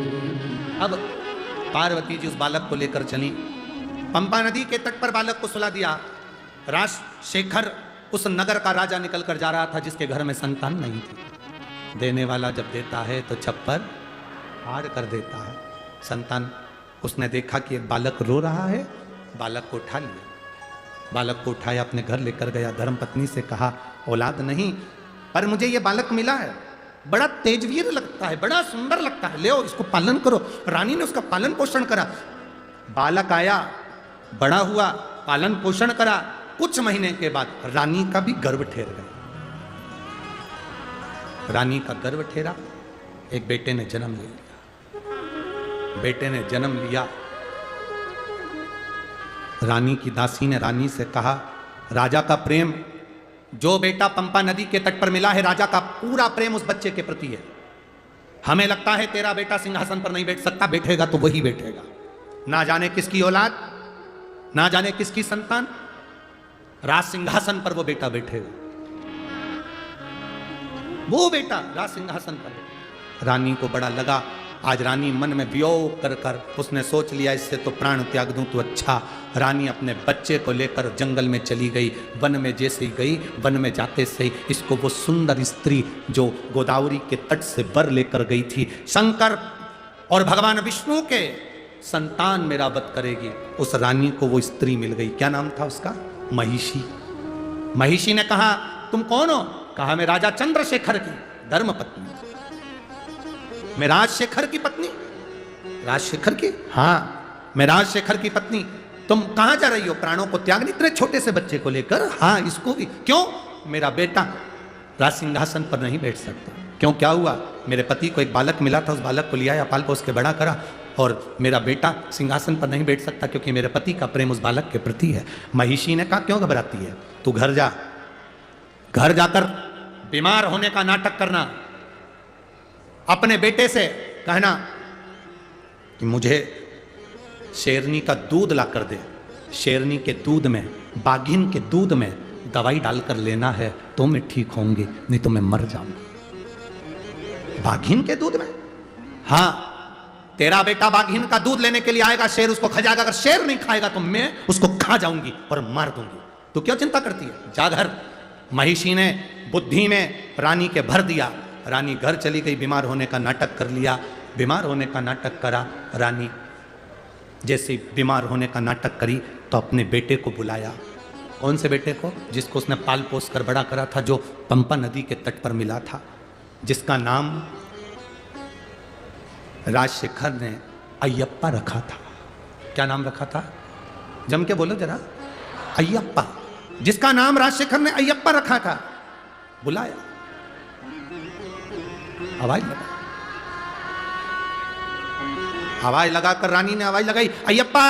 अब पार्वती जी उस बालक को लेकर चली। पंपा नदी के तट पर बालक को सुला दिया। राजशेखर उस नगर का राजा निकल कर जा रहा था जिसके घर में संतान नहीं थी। देने वाला जब देता है तो छप्पर फाड़ कर देता है। संतान, उसने देखा कि एक बालक रो रहा है, बालक को उठा लिया। बालक को उठाया, अपने घर लेकर गया। धर्मपत्नी से कहा, औलाद नहीं, पर मुझे ये बालक मिला है, बड़ा तेजवीर लगता है, बड़ा सुंदर लगता है, ले आओ इसको पालन करो। रानी ने उसका पालन पोषण करा। बालक आया, बड़ा हुआ, पालन पोषण करा। कुछ महीने के बाद रानी का भी गर्भ ठेर गया। रानी का गर्भ ठेरा, एक बेटे ने जन्म ले लिया। बेटे ने जन्म लिया। रानी की दासी ने रानी से कहा, राजा का प्रेम, जो बेटा पंपा नदी के तट पर मिला है, राजा का पूरा प्रेम उस बच्चे के प्रति है। हमें लगता है तेरा बेटा सिंहासन पर नहीं बैठ सकता, बैठेगा तो वही बैठेगा। ना जाने किसकी औलाद, ना जाने किसकी संतान, राज सिंहासन पर वो बेटा बैठेगा। वो बेटा राज सिंहासन पर। रानी को बड़ा लगा। आज रानी मन में वियोग कर कर उसने सोच लिया, इससे तो प्राण त्याग दूं तो अच्छा। रानी अपने बच्चे को लेकर जंगल में चली गई। वन में जैसे ही गई, वन में जाते से ही इसको वो सुंदर स्त्री जो गोदावरी के तट से वर लेकर गई थी, शंकर और भगवान विष्णु के संतान मेरा वध करेगी, उस रानी को वो स्त्री मिल गई। क्या नाम था उसका? महिषी। महिषी ने कहा, तुम कौन हो? कहा, मैं राजा चंद्रशेखर की धर्म पत्नी। मैं राजशेखर की पत्नी? राजशेखर की? हाँ, मैं राजशेखर की पत्नी। तुम कहां जा रही हो? प्राणों को त्यागने, इतने छोटे से बच्चे को लेकर? हाँ, इसको भी। क्यों? मेरा बेटा राज सिंहासन पर नहीं बैठ सकता। क्यों, क्या हुआ? मेरे पति को एक बालक मिला था, उस बालक को लिया या पाल पोस के बड़ा करा, और मेरा बेटा सिंहासन पर नहीं बैठ सकता क्योंकि मेरे पति का प्रेम उस बालक के प्रति है। महिषी ने कहा, क्यों घबराती है? तू घर जा, घर जाकर बीमार होने का नाटक करना। अपने बेटे से कहना कि मुझे शेरनी का दूध ला कर दे। शेरनी के दूध में, बाघिन के दूध में दवाई डालकर लेना है तो मैं ठीक होंगी, नहीं तो मैं मर जाऊंगी। बाघिन के दूध में? हाँ, तेरा बेटा बाघिन का दूध लेने के लिए आएगा, शेर उसको खा जाएगा। अगर शेर नहीं खाएगा तो मैं उसको खा जाऊंगी और मार दूंगी। तो क्यों चिंता करती है? जा घर। महिषी ने बुद्धि में रानी के भर दिया। रानी घर चली गई। बीमार होने का नाटक कर लिया। बीमार होने का नाटक करा। रानी जैसे बीमार होने का नाटक करी तो अपने बेटे को बुलाया। कौन से बेटे को? जिसको उसने पाल पोस कर बड़ा करा था, जो पंपा नदी के तट पर मिला था, जिसका नाम राजशेखर ने अयप्पा रखा था। क्या नाम रखा था? जम के बोलो जरा। अयप्पा। जिसका नाम राजशेखर ने अयप्पा रखा था। बुलाया, आवाज लगा। आवाज लगाकर रानी ने आवाज लगाई, अय्यप्पा,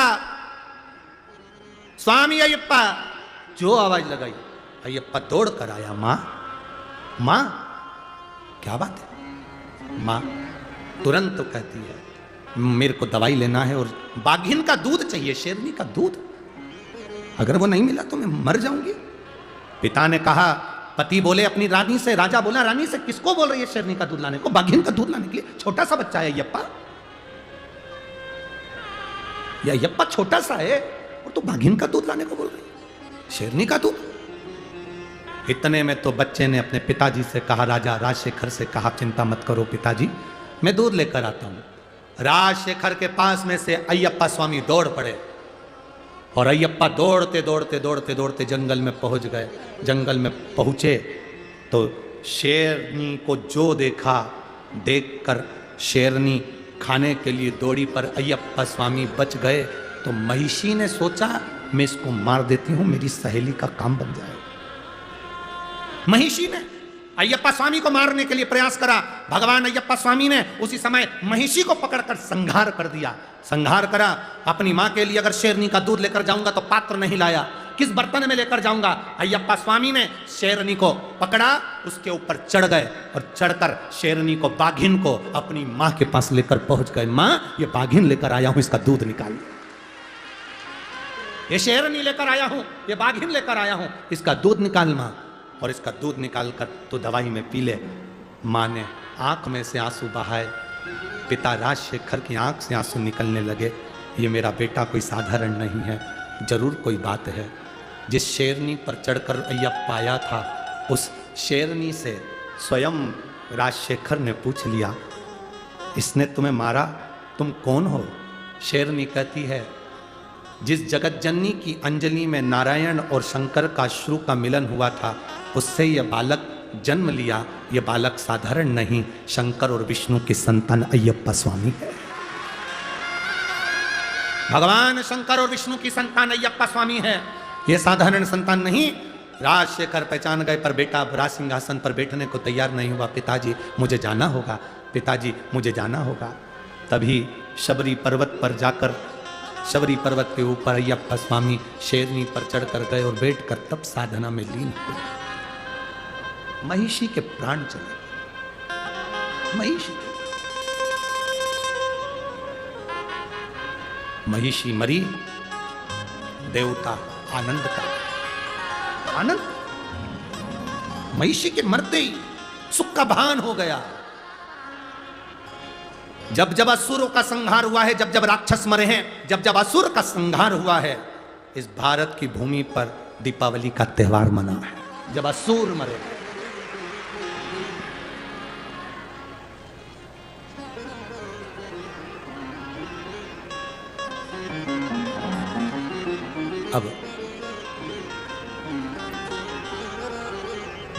स्वामी अय्यप्पा। जो आवाज लगाई, अय्यप्पा दौड़ कर आया। मां, मां, क्या बात है? मां तुरंत तो कहती है, मेरे को दवाई लेना है और बाघिन का दूध चाहिए, शेरनी का दूध। अगर वो नहीं मिला तो मैं मर जाऊंगी। पिता ने कहा, पति बोले अपनी रानी से, राजा बोला रानी से, किसको बोल रही है शेरनी का दूध लाने को? बाघिन का दूध लाने के लिए? छोटा सा बच्चा है अय्यप्पा, ये अय्यप्पा छोटा सा है और तो बाघिन का दूध लाने को बोल रही है, शेरनी का दूध। इतने में तो बच्चे ने अपने पिताजी से कहा, राजा राजशेखर से कहा, चिंता मत करो पिताजी, मैं दूध लेकर आता हूं। राजशेखर के पास में से अय्यप्पा स्वामी दौड़ पड़े और अय्यप्पा दौड़ते दौड़ते दौड़ते दौड़ते जंगल में पहुंच गए। जंगल में पहुंचे तो शेरनी को जो देखा, देखकर शेरनी खाने के लिए दौड़ी पर अय्यप्पा स्वामी बच गए। तो महिषी ने सोचा, मैं इसको मार देती हूं, मेरी सहेली का काम बन जाए। महिषी ने अय्यप्पा स्वामी को मारने के लिए प्रयास करा। भगवान अय्यप्पा स्वामी ने उसी समय महिषी को पकड़कर संहार कर दिया। संहार करा। अपनी मां के लिए अगर शेरनी का दूध लेकर जाऊंगा तो पात्र नहीं लाया, किस बर्तन में लेकर जाऊंगा? अय्यप्पा स्वामी ने शेरनी को पकड़ा, उसके ऊपर चढ़ गए और चढ़कर शेरनी को, बाघिन को अपनी मां के पास लेकर पहुंच गए। मां, ये बाघिन लेकर आया हूं, इसका दूध निकाल। ये शेरनी लेकर आया हूं, ये बाघिन लेकर आया हूं, इसका दूध निकाल मां। और इसका दूध निकाल कर तो दवाई में पी ले। मां ने आंख में से आंसू बहाए। पिता राजशेखर की आंख से आंसू निकलने लगे। ये मेरा बेटा कोई साधारण नहीं है, जरूर कोई बात है। जिस शेरनी पर चढ़कर अय्यप्पा आया था, उस शेरनी से स्वयं राजशेखर ने पूछ लिया, इसने तुम्हें मारा, तुम कौन हो? शेरनी कहती है, जिस जगत जननी की अंजलि में नारायण और शंकर का अश्रु का मिलन हुआ था, उससे यह बालक जन्म लिया। यह बालक साधारण नहीं, शंकर और विष्णु की संतान अय्यप्पा स्वामी है। भगवान शंकर और विष्णु की संतान अय्यप्पा स्वामी है, यह साधारण संतान नहीं। राजशेखर पहचान गए, पर बेटा राज सिंहासन पर बैठने को तैयार नहीं हुआ। पिताजी मुझे जाना होगा, पिताजी मुझे जाना होगा। तभी शबरी पर्वत पर जाकर, शबरी पर्वत के ऊपर अय्यप्पा स्वामी शेरनी पर चढ़कर गए और बैठकर तब साधना में लीन हुए। महिषी के प्राण चले। महिषी मरी, देवता आनंद कर, आनंद। महिषी के मरते ही सुख का भान हो गया। जब जब असुरों का संहार हुआ है, जब जब राक्षस मरे हैं, जब जब असुर का संहार हुआ है, इस भारत की भूमि पर दीपावली का त्योहार मना है। जब असुर मरे। अब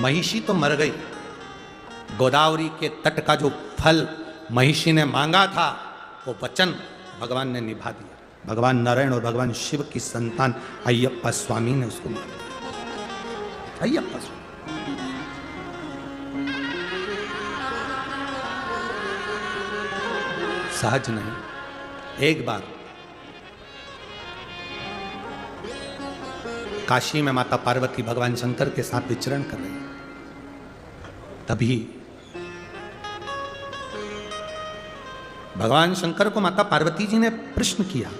महिषी तो मर गई। गोदावरी के तट का जो फल महिषी ने मांगा था, वो वचन भगवान ने निभा दिया। भगवान नारायण और भगवान शिव की संतान अय्यप्पा स्वामी ने उसको मार दिया। अय्यप्पा स्वामी सहज नहीं। एक बार काशी में माता पार्वती भगवान शंकर के साथ विचरण कर रही, तभी भगवान शंकर को माता पार्वती जी ने प्रश्न किया,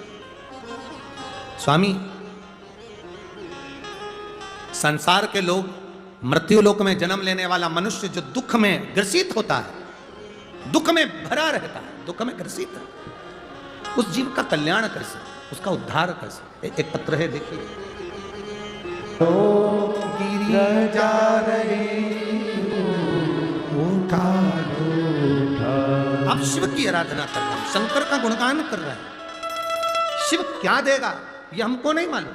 स्वामी, संसार के लोग, मृत्युलोक में जन्म लेने वाला मनुष्य जो दुख में ग्रसित होता है, दुख में भरा रहता है, दुख में ग्रसित है, उस जीव का कल्याण कैसे, उसका उद्धार कैसे? एक पत्र है, देखिए। गिरी जा रही आप शिव की आराधना कर रहे हैं, शंकर का गुणगान कर रहे हैं। शिव क्या देगा ये हमको नहीं मालूम,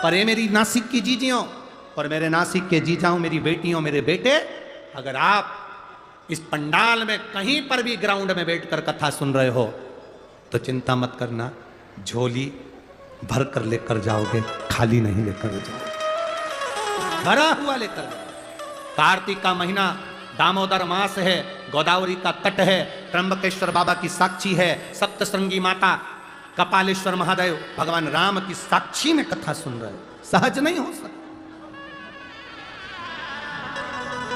पर ये मेरी नासिक की जीजियों और मेरे नासिक के जीजाओं, मेरी बेटियों, मेरे बेटे, अगर आप इस पंडाल में कहीं पर भी ग्राउंड में बैठकर कथा सुन रहे हो तो चिंता मत करना, झोली भर कर लेकर जाओगे, खाली नहीं लेकर जाओगे, भरा हुआ लेकर। कार्तिक का महीना दामोदर मास है, गोदावरी का तट है, त्र्यंबकेश्वर बाबा की साक्षी है, सप्तश्रृंगी माता, कपालेश्वर महादेव, भगवान राम की साक्षी में कथा सुन रहे हो। सहज नहीं हो सकता,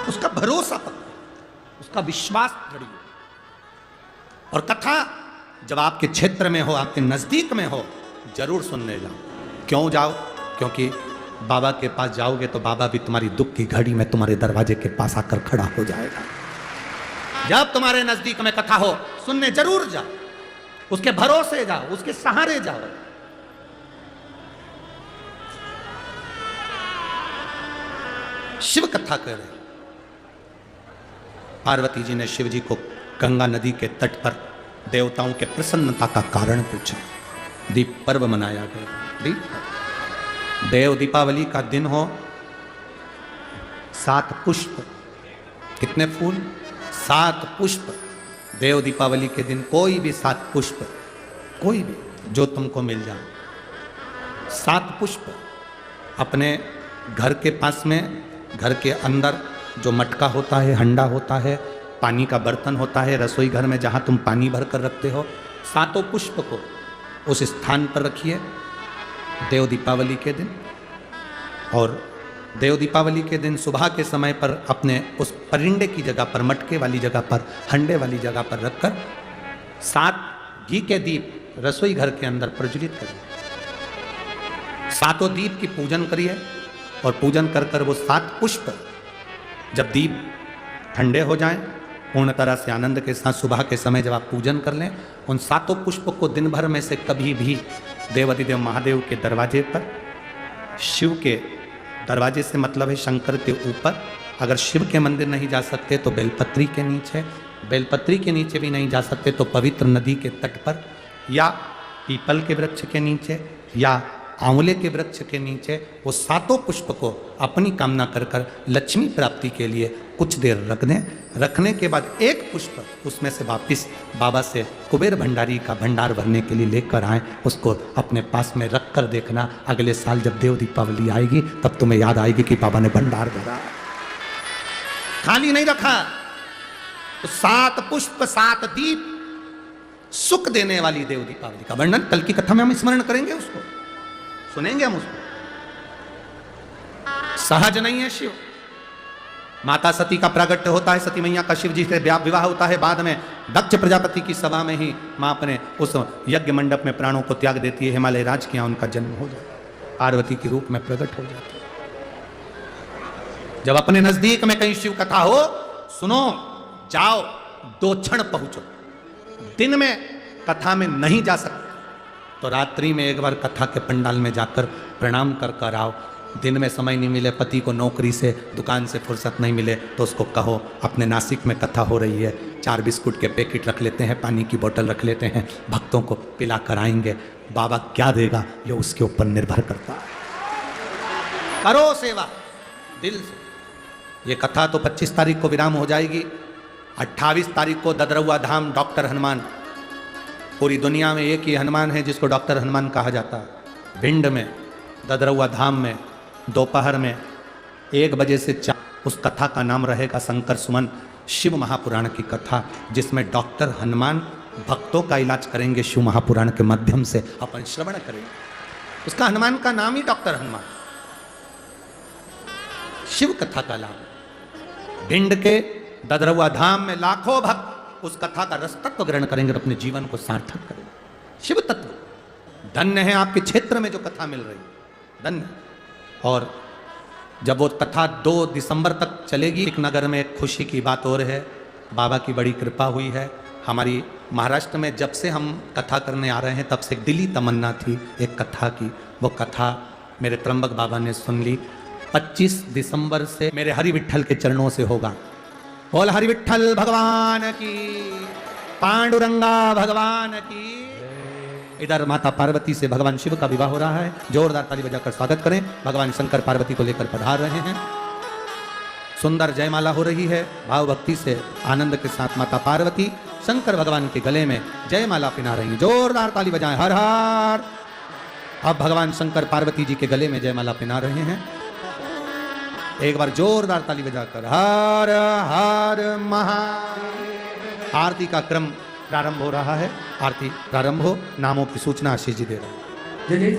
उसका भरोसा पकड़ो, उसका विश्वास दृढ़। और कथा जब आपके क्षेत्र में हो, आपके नजदीक में हो, जरूर सुनने जाओ। क्यों जाओ? क्योंकि बाबा के पास जाओगे तो बाबा भी तुम्हारी दुख की घड़ी में तुम्हारे दरवाजे के पास आकर खड़ा हो जाएगा। जब तुम्हारे नजदीक में कथा हो, सुनने जरूर जाओ, उसके भरोसे जाओ, उसके सहारे जाओ। शिव कथा कर रहे, पार्वती जी ने शिव जी को गंगा नदी के तट पर देवताओं के प्रसन्नता का कारण पूछा। दीप पर्व मनाया गया। देव दीपावली का दिन हो, 7 पुष्प, कितने फूल? 7 पुष्प। देव दीपावली के दिन कोई भी 7 पुष्प, कोई भी जो तुमको मिल जाए, 7 पुष्प अपने घर के पास में, घर के अंदर जो मटका होता है, हंडा होता है, पानी का बर्तन होता है, रसोई घर में जहाँ तुम पानी भर कर रखते हो, 7 पुष्प को उस स्थान पर रखिए देव दीपावली के दिन। और देव दीपावली के दिन सुबह के समय पर अपने उस परिंडे की जगह पर, मटके वाली जगह पर, हंडे वाली जगह पर रखकर 7 घी के दीप रसोई घर के अंदर प्रज्वलित करिए। 7 दीप की पूजन करिए और पूजन कर कर वो 7 पुष्प जब दीप ठंडे हो जाएं, पूर्ण तरह से आनंद के साथ सुबह के समय जब आप पूजन कर लें, उन 7 पुष्प को दिन भर में से कभी भी देवाधिदेव महादेव के दरवाजे पर, शिव के दरवाजे से मतलब है शंकर के ऊपर, अगर शिव के मंदिर नहीं जा सकते तो बेलपत्री के नीचे, बेलपत्री के नीचे भी नहीं जा सकते तो पवित्र नदी के तट पर, या पीपल के वृक्ष के नीचे, या आंवले के वृक्ष के नीचे वो 7 पुष्प को अपनी कामना कर कर लक्ष्मी प्राप्ति के लिए कुछ देर रख दें। रखने के बाद एक पुष्प उसमें से वापिस बाबा से कुबेर भंडारी का भंडार भरने के लिए लेकर आएं, उसको अपने पास में रख कर देखना, अगले साल जब देव दीपावली आएगी तब तुम्हें याद आएगी कि बाबा ने भंडार भरा, खाली नहीं रखा। तो 7 पुष्प 7 दीप, सुख देने वाली देव दीपावली का वर्णन कल की कथा में हम स्मरण करेंगे, उसको सुनेंगे हम उसको। सहज नहीं है शिव। माता सती का प्रागट्य होता है, सती मैया का शिव जी से विवाह होता है, बाद में दक्ष प्रजापति की सभा में ही मां अपने उस यज्ञ मंडप में प्राणों को त्याग देती है, हिमालय राज के यहाँ उनका जन्म हो जाता है, पार्वती के रूप में प्रकट हो जाती है। जब अपने नजदीक में कहीं शिव कथा हो, सुनो, जाओ, 2 क्षण पहुंचो। दिन में कथा में नहीं जा सकते तो रात्रि में एक बार कथा के पंडाल में जाकर प्रणाम कर कर आओ। दिन में समय नहीं मिले, पति को नौकरी से, दुकान से फुर्सत नहीं मिले, तो उसको कहो अपने नासिक में कथा हो रही है, 4 बिस्कुट के पैकेट रख लेते हैं, पानी की बोतल रख लेते हैं, भक्तों को पिला कर आएंगे। बाबा क्या देगा ये उसके ऊपर निर्भर करता है। करो सेवा दिल से। ये कथा तो 25 तारीख को विराम हो जाएगी। 28 तारीख को ददरौआ धाम डॉक्टर हनुमान, पूरी दुनिया में एक ही हनुमान है जिसको डॉक्टर हनुमान कहा जाता है। भिंड में ददरौआ धाम में दोपहर में 1 बजे से 4 उस कथा का नाम रहेगा शंकर सुमन, शिव महापुराण की कथा, जिसमें डॉक्टर हनुमान भक्तों का इलाज करेंगे। शिव महापुराण के माध्यम से अपन श्रवण करेंगे। उसका हनुमान का नाम ही डॉक्टर हनुमान, शिव कथा का नाम। भिंड के ददरौआ धाम में लाखों भक्त उस कथा का रस तत्व ग्रहण करेंगे और अपने जीवन को सार्थक करेंगे। शिव तत्व धन्य है आपके क्षेत्र में जो कथा मिल रही, धन्य। और जब वो कथा 2 दिसंबर तक चलेगी, एक नगर में एक खुशी की बात और है, बाबा की बड़ी कृपा हुई है। हमारी महाराष्ट्र में जब से हम कथा करने आ रहे हैं तब से एक दिली तमन्ना थी एक कथा की, वो कथा मेरे त्र्यंबक बाबा ने सुन ली। 25 दिसंबर से मेरे हरि विठ्ठल के चरणों से होगा। बोल हरि विठ्ठल भगवान की, पांडुरंगा भगवान की। इधर माता पार्वती से भगवान शिव का विवाह हो रहा है। जोरदार ताली बजाकर स्वागत करें। भगवान शंकर पार्वती को लेकर पधार रहे हैं। सुंदर जयमाला हो रही है। भाव भक्ति से आनंद के साथ माता पार्वती शंकर भगवान के गले में जयमाला पिना रही हैं। जोरदार ताली बजाएं, हर हर। अब भगवान शंकर पार्वती जी के गले में जयमाला पिना रहे हैं। एक बार जोरदार ताली बजाकर हर हर महादेव। आरती का क्रम प्रारंभ हो रहा है। आरती प्रारंभ हो, नामों की सूचना आशीष जी दे रहे हैं।